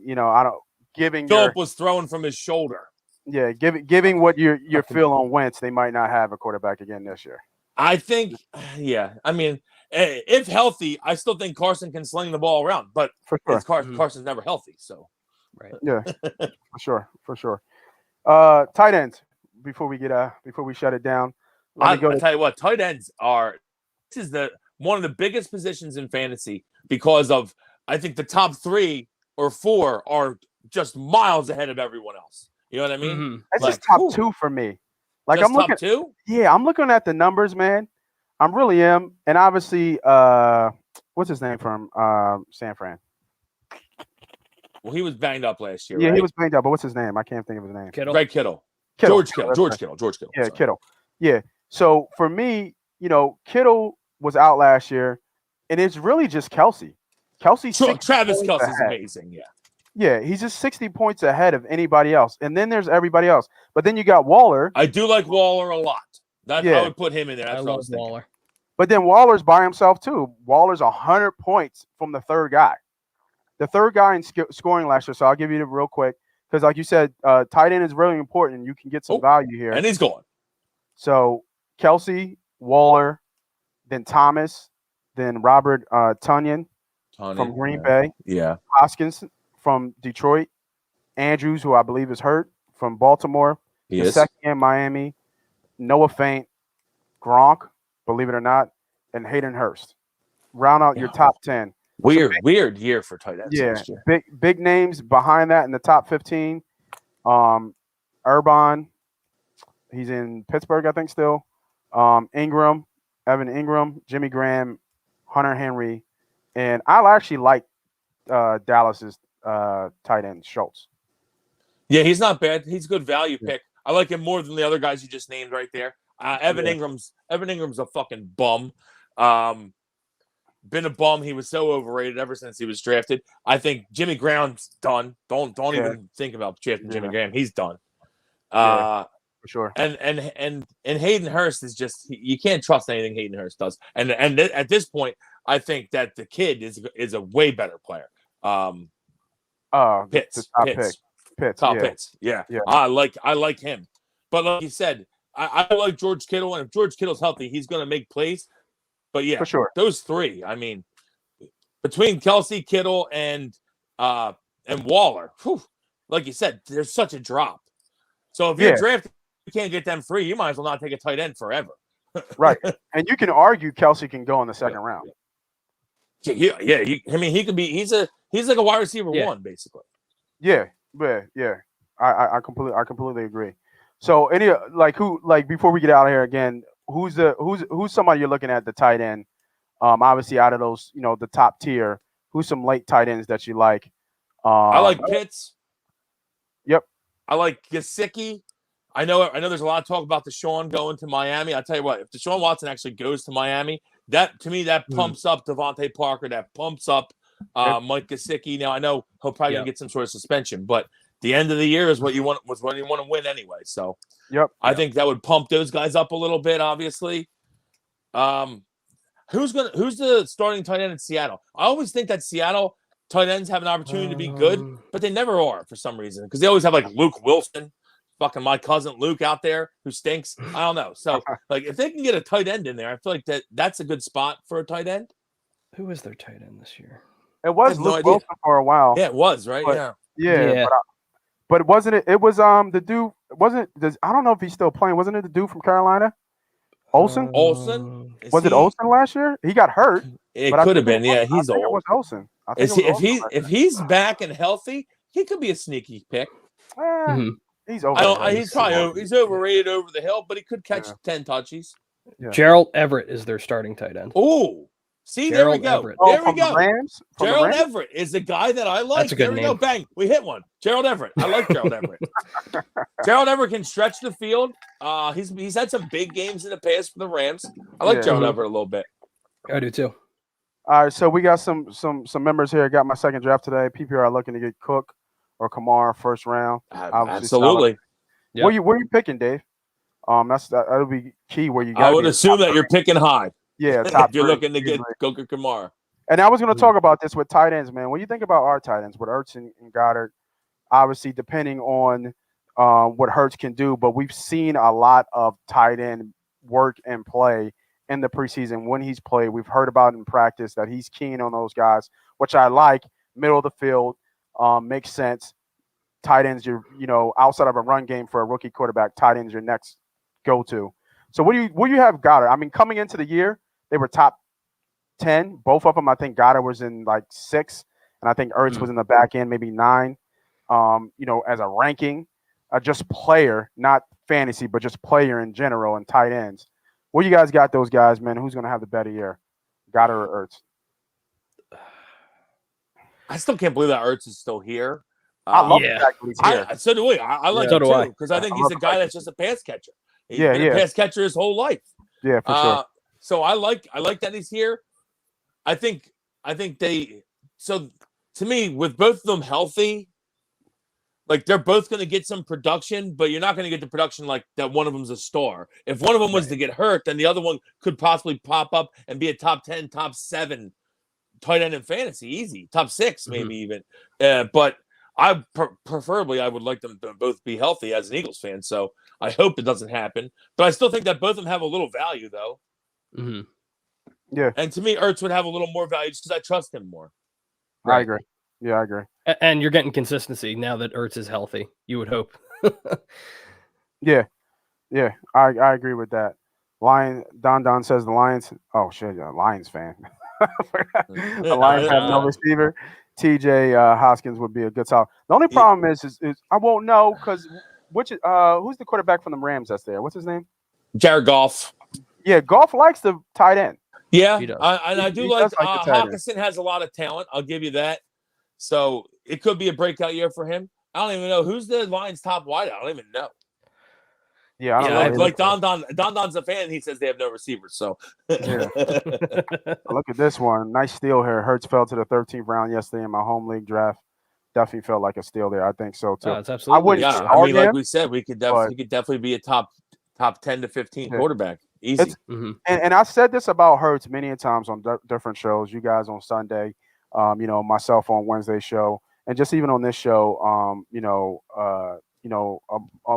Philip was throwing from his shoulder. Yeah, giving what you feel on Wentz, they might not have a quarterback again this year. I think, I mean, if healthy, I still think Carson can sling the ball around, but for sure. Carson's never healthy, so. Right. Yeah, for sure. Tight ends, before we shut it down. I'll tell you what, tight ends this is one of the biggest positions in fantasy because of, I think the top 3 or 4 are just miles ahead of everyone else. You know what I mean? Mm-hmm. That's just top 2 for me. Like just I'm looking, top 2? Yeah, I'm looking at the numbers, man. I really am, and obviously, what's his name from San Fran? Well, he was banged up last year. Yeah, right? he was banged up, but what's his name? I can't think of his name. Kittle. Greg Kittle. George Kittle. Yeah, sorry. Kittle. Yeah. So for me, Kittle was out last year, and it's really just Kelsey. Travis Kelce's amazing. Yeah. Yeah, he's just 60 points ahead of anybody else. And then there's everybody else. But then you got Waller. I do like Waller a lot. I would put him in there. That's I what I love was thinking. Waller. But then Waller's by himself, too. Waller's 100 points from the third guy. The third guy in scoring last year. So I'll give you it real quick. Because like you said, tight end is really important. You can get some value here. And he's going. So Kelsey, Waller, then Thomas, then Robert Tonyan from Green Bay. Yeah. Hoskins from Detroit, Andrews, who I believe is hurt, from Baltimore, second in Miami, Noah Fant, Gronk, believe it or not, and Hayden Hurst. Round out your top 10. Weird year for tight ends. Yeah, big names behind that in the top 15. Urban, he's in Pittsburgh, I think still. Evan Ingram, Jimmy Graham, Hunter Henry, and I actually like Dallas's tight end Schultz. Yeah, he's not bad. He's a good value pick. I like him more than the other guys you just named right there. Evan Ingram's a fucking bum. Been a bum. He was so overrated ever since he was drafted. I think Jimmy Graham's done. Don't even think about drafting Jimmy Graham. He's done. for sure. And Hayden Hurst is just you can't trust anything Hayden Hurst does. And at this point, I think that the kid is a way better player. Pitts, Pitts. Yeah. I like him. But like you said, I like George Kittle, and if George Kittle's healthy, he's going to make plays. But yeah, for sure, those three. I mean, between Kelsey, Kittle, and Waller, like you said, there's such a drop. So if you're drafting, you can't get them free. You might as well not take a tight end forever. Right, and you can argue Kelsey can go in the second round. Yeah. I mean, he could be. He's like a wide receiver one, basically. Yeah. I completely agree. So before we get out of here again, who's somebody you're looking at the tight end? Obviously out of those, the top tier, who's some late tight ends that you like? I like Pitts. Yep. I like Gesicki. I know there's a lot of talk about Desean going to Miami. I'll tell you what, if Desean Watson actually goes to Miami, that to me that pumps up Devontae Parker, that pumps up Mike Gesicki. Now I know he'll probably gonna get some sort of suspension, but the end of the year is what you want to win anyway. So I think that would pump those guys up a little bit, obviously. Who's the starting tight end in Seattle? I always think that Seattle tight ends have an opportunity to be good, but they never are for some reason, because they always have like Luke Wilson, fucking my cousin Luke out there who stinks. I don't know. So like if they can get a tight end in there, I feel like that's a good spot for a tight end. Who was their tight end this year? It was Luke Wilson for a while. Yeah, it was, right? But, yeah. But wasn't it? It was the dude. I don't know if he's still playing. Wasn't it the dude from Carolina? Olsen. Was it Olsen last year? He got hurt. It could have been. Yeah, he's old. It was Olsen. If he's back and healthy, he could be a sneaky pick. He's over. He's overrated over the hill, but he could catch 10 touches. Yeah. Gerald Everett is their starting tight end. Oh, see, Gerald there we go. Everett. There we go. Rams? Gerald Everett is the guy that I like. That's a good there we name. go. Bang. We hit one. Gerald Everett. I like Gerald Everett. Gerald Everett can stretch the field. He's had some big games in the past for the Rams. I like Gerald Everett a little bit. I do too. All right, so we got some members here. I got my second draft today. PPR looking to get Cook or Kamara first round. Absolutely. Yep. Where you picking, Dave? That'll be key. Where you got? I would assume that you're picking high. Yeah, top. You're looking to get Cook or Kamara. And I was going to talk about this with tight ends, man. When you think about our tight ends with Ertz and Goddard, obviously depending on what Hurts can do, but we've seen a lot of tight end work and play in the preseason when he's played. We've heard about in practice that he's keen on those guys, which I like. Middle of the field makes sense. Tight ends, outside of a run game for a rookie quarterback, tight ends your next go-to. So where do you have Goddard? I mean, coming into the year, they were top 10. Both of them, I think Goddard was in like 6, and I think Ertz was in the back end, maybe 9. As a ranking, just player, not fantasy, but just player in general and tight ends. Where you guys got those guys, man? Who's going to have the better year, Goddard or Ertz? I still can't believe that Ertz is still here. I love the fact that he's here. So do we. I like him too, because I think he's a guy that's just a pass catcher. He's been a pass catcher his whole life. Yeah, for sure. So I like that he's here. I think they. So to me, with both of them healthy, like they're both going to get some production, but you're not going to get the production like that. One of them's a star. If one of them was to get hurt, then the other one could possibly pop up and be a top 10, top 7 tight end in fantasy, easy, top 6 maybe even. But I preferably I would like them to both be healthy as an Eagles fan. So I hope it doesn't happen. But I still think that both of them have a little value though. Mm-hmm. Yeah. And to me, Ertz would have a little more value just because I trust him more. Right. I agree. Yeah, I agree. And you're getting consistency now that Ertz is healthy. You would hope. Yeah. I agree with that. Don says the Lions. Oh shit, Lions fan. The Lions have no receiver. TJ Hoskins would be a good solid. The only problem is I won't know because who's the quarterback from the Rams that's there? What's his name? Jared Goff. Yeah, Goff likes the tight end. Yeah, I do like Hawkinson has a lot of talent. I'll give you that. So it could be a breakout year for him. I don't even know who's the Lions' top wideout. I don't even know. Yeah, I don't know. Like Don's a fan. He says they have no receivers. So yeah. Look at this one. Nice steal here. Hurts fell to the 13th round yesterday in my home league draft. definitely felt like a steal there. I think so too. No, it's absolutely. I wouldn't Yeah, start I mean, like him, we said, he could definitely be a top 10 to 15 quarterback. Easy. And I said this about Hurts many a times on different shows. You guys on Sunday, myself on Wednesday show, and just even on this show,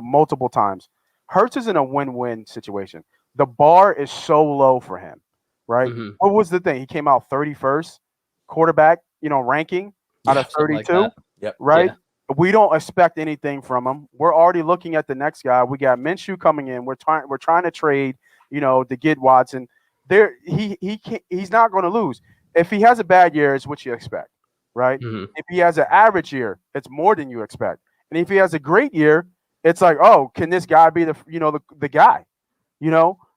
multiple times. Hurts is in a win-win situation. The bar is so low for him, right? What was the thing? He came out 31st quarterback, ranking out of 32, Yep. right? Yeah. We don't expect anything from him. We're already looking at the next guy. We got Minshew coming in. We're trying to trade, to get Watson. He's not going to lose. If he has a bad year, it's what you expect, right? If he has an average year, it's more than you expect. And if he has a great year, it's like, oh, can this guy be the guy?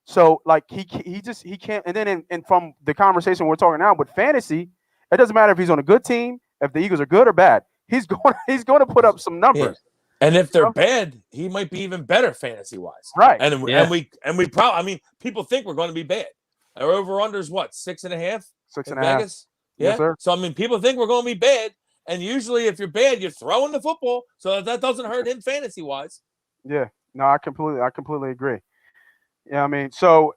So like he can't. And then and from the conversation we're talking now with fantasy, it doesn't matter if he's on a good team, if the Eagles are good or bad. He's going to put up some numbers. Yeah. And if they're bad, he might be even better fantasy wise. Right. And we probably, I mean, people think we're going to be bad. Our over-under's what, 6.5? 6.5. Vegas? Yeah. Yes, sir. So I mean, people think we're going to be bad. And usually if you're bad, you're throwing the football. So that doesn't hurt him fantasy wise. Yeah. No, I completely agree. Yeah, I mean, so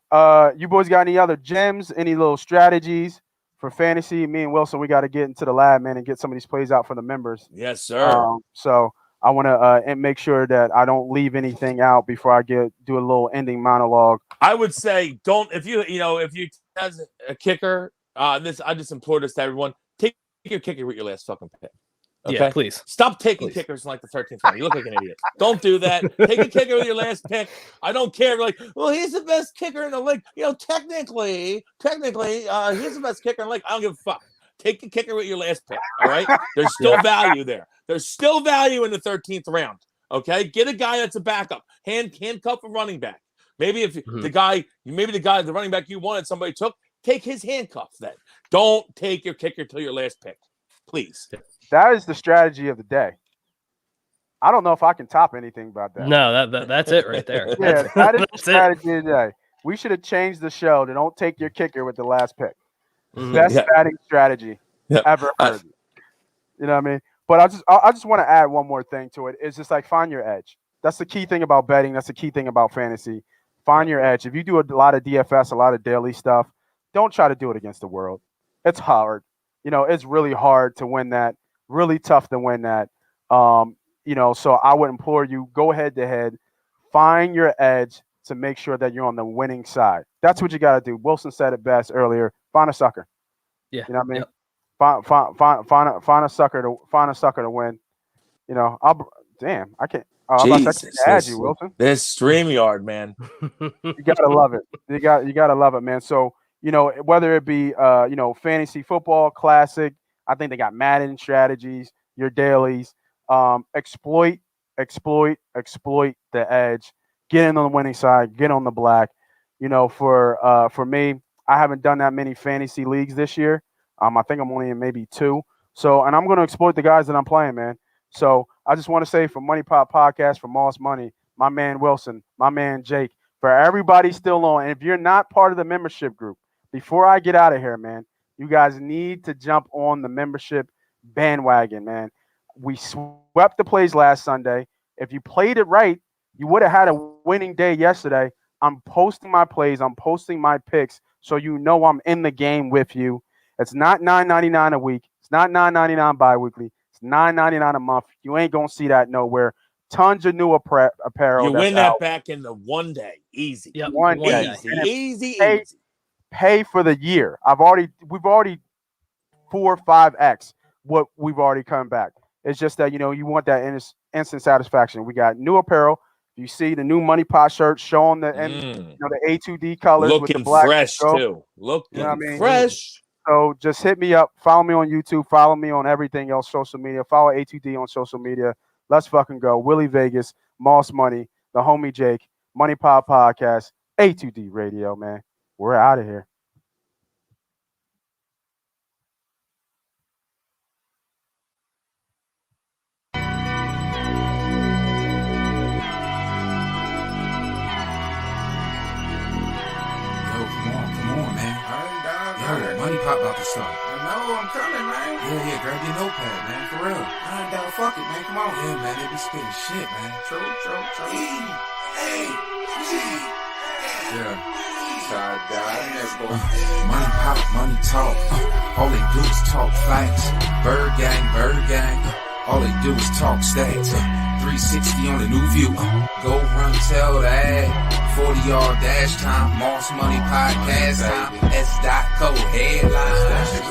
you boys got any other gems, any little strategies for fantasy? Me and Wilson, we got to get into the lab, man, and get some of these plays out for the members. Yes, sir. So I want to make sure that I don't leave anything out before I do a little ending monologue. I would say if you as a kicker, I just implore this to everyone: take your kicker with your last fucking pick. Okay? Yeah, please. Stop taking kickers in like the 13th round. You look like an idiot. Don't do that. Take a kicker with your last pick. I don't care. Like, well, he's the best kicker in the league. Technically, he's the best kicker in the league. I don't give a fuck. Take the kicker with your last pick. All right. There's still value there. There's still value in the 13th round. Okay. Get a guy that's a backup. Handcuff a running back. Maybe if the running back you wanted somebody took, take his handcuff then. Don't take your kicker till your last pick. Please. That is the strategy of the day. I don't know if I can top anything about that. No, that's it right there. Yeah, that is the strategy of the day. We should have changed the show to don't take your kicker with the last pick. Best batting strategy ever heard. You know what I mean? But I just want to add one more thing to it. It's just like find your edge. That's the key thing about betting. That's the key thing about fantasy. Find your edge. If you do a lot of DFS, a lot of daily stuff, don't try to do it against the world. It's hard. It's really hard to win that. Really tough to win that. So I would implore you, go head to head, find your edge to make sure that you're on the winning side. That's what you got to do. Wilson said it best earlier. Find a sucker. Yeah. You know what I mean? Yep. Find a sucker to win. I can't. Jesus, add you, Wilson. This StreamYard, man. You gotta love it. You gotta love it, man. So whether it be fantasy football, classic. I think they got Madden strategies, your dailies, exploit the edge, get in on the winning side, get on the black. For me, I haven't done that many fantasy leagues this year. I think I'm only in maybe 2. So, and I'm going to exploit the guys that I'm playing, man. So I just want to say for MoneyPot Podcast, for Moss Money, my man Wilson, my man Jake, for everybody still on. And if you're not part of the membership group, before I get out of here, man, you guys need to jump on the membership bandwagon, man. We swept the plays last Sunday. If you played it right, you would have had a winning day yesterday. I'm posting my plays. I'm posting my picks so I'm in the game with you. It's not $9.99 a week. It's not $9.99 bi-weekly. It's $9.99 a month. You ain't going to see that nowhere. Tons of new apparel. You win that back in the one day. Easy. Yep. One day. Easy. Pay for the year. We've already 4 or 5x what we've already come back. It's just that you want that instant satisfaction. We got new apparel. You see the new MoneyPot shirt showing the the A2D colors looking with the black fresh logo. too. Looking fresh. So just hit me up. Follow me on YouTube. Follow me on everything else social media. Follow A2D on social media. Let's fucking go. Willie Vegas, Moss Money, the homie Jake, MoneyPot Podcast, A2D Radio, man. We're out of here. Come on, man. All right, dog. Yo, MoneyPot about to start. No, I'm coming, man. Yeah, grab your notepad, man, for real. Dog, fuck it, man. Come on. Yeah, man, they be spitting shit, man. True. Yeah. Side dive, that boy. Money pop, money talk. All they do is talk facts. Bird gang. All they do is talk stacks. 360 on the new view. Go run, tell the ad. 40-yard dash time. Moss Money podcast time. S.co headline.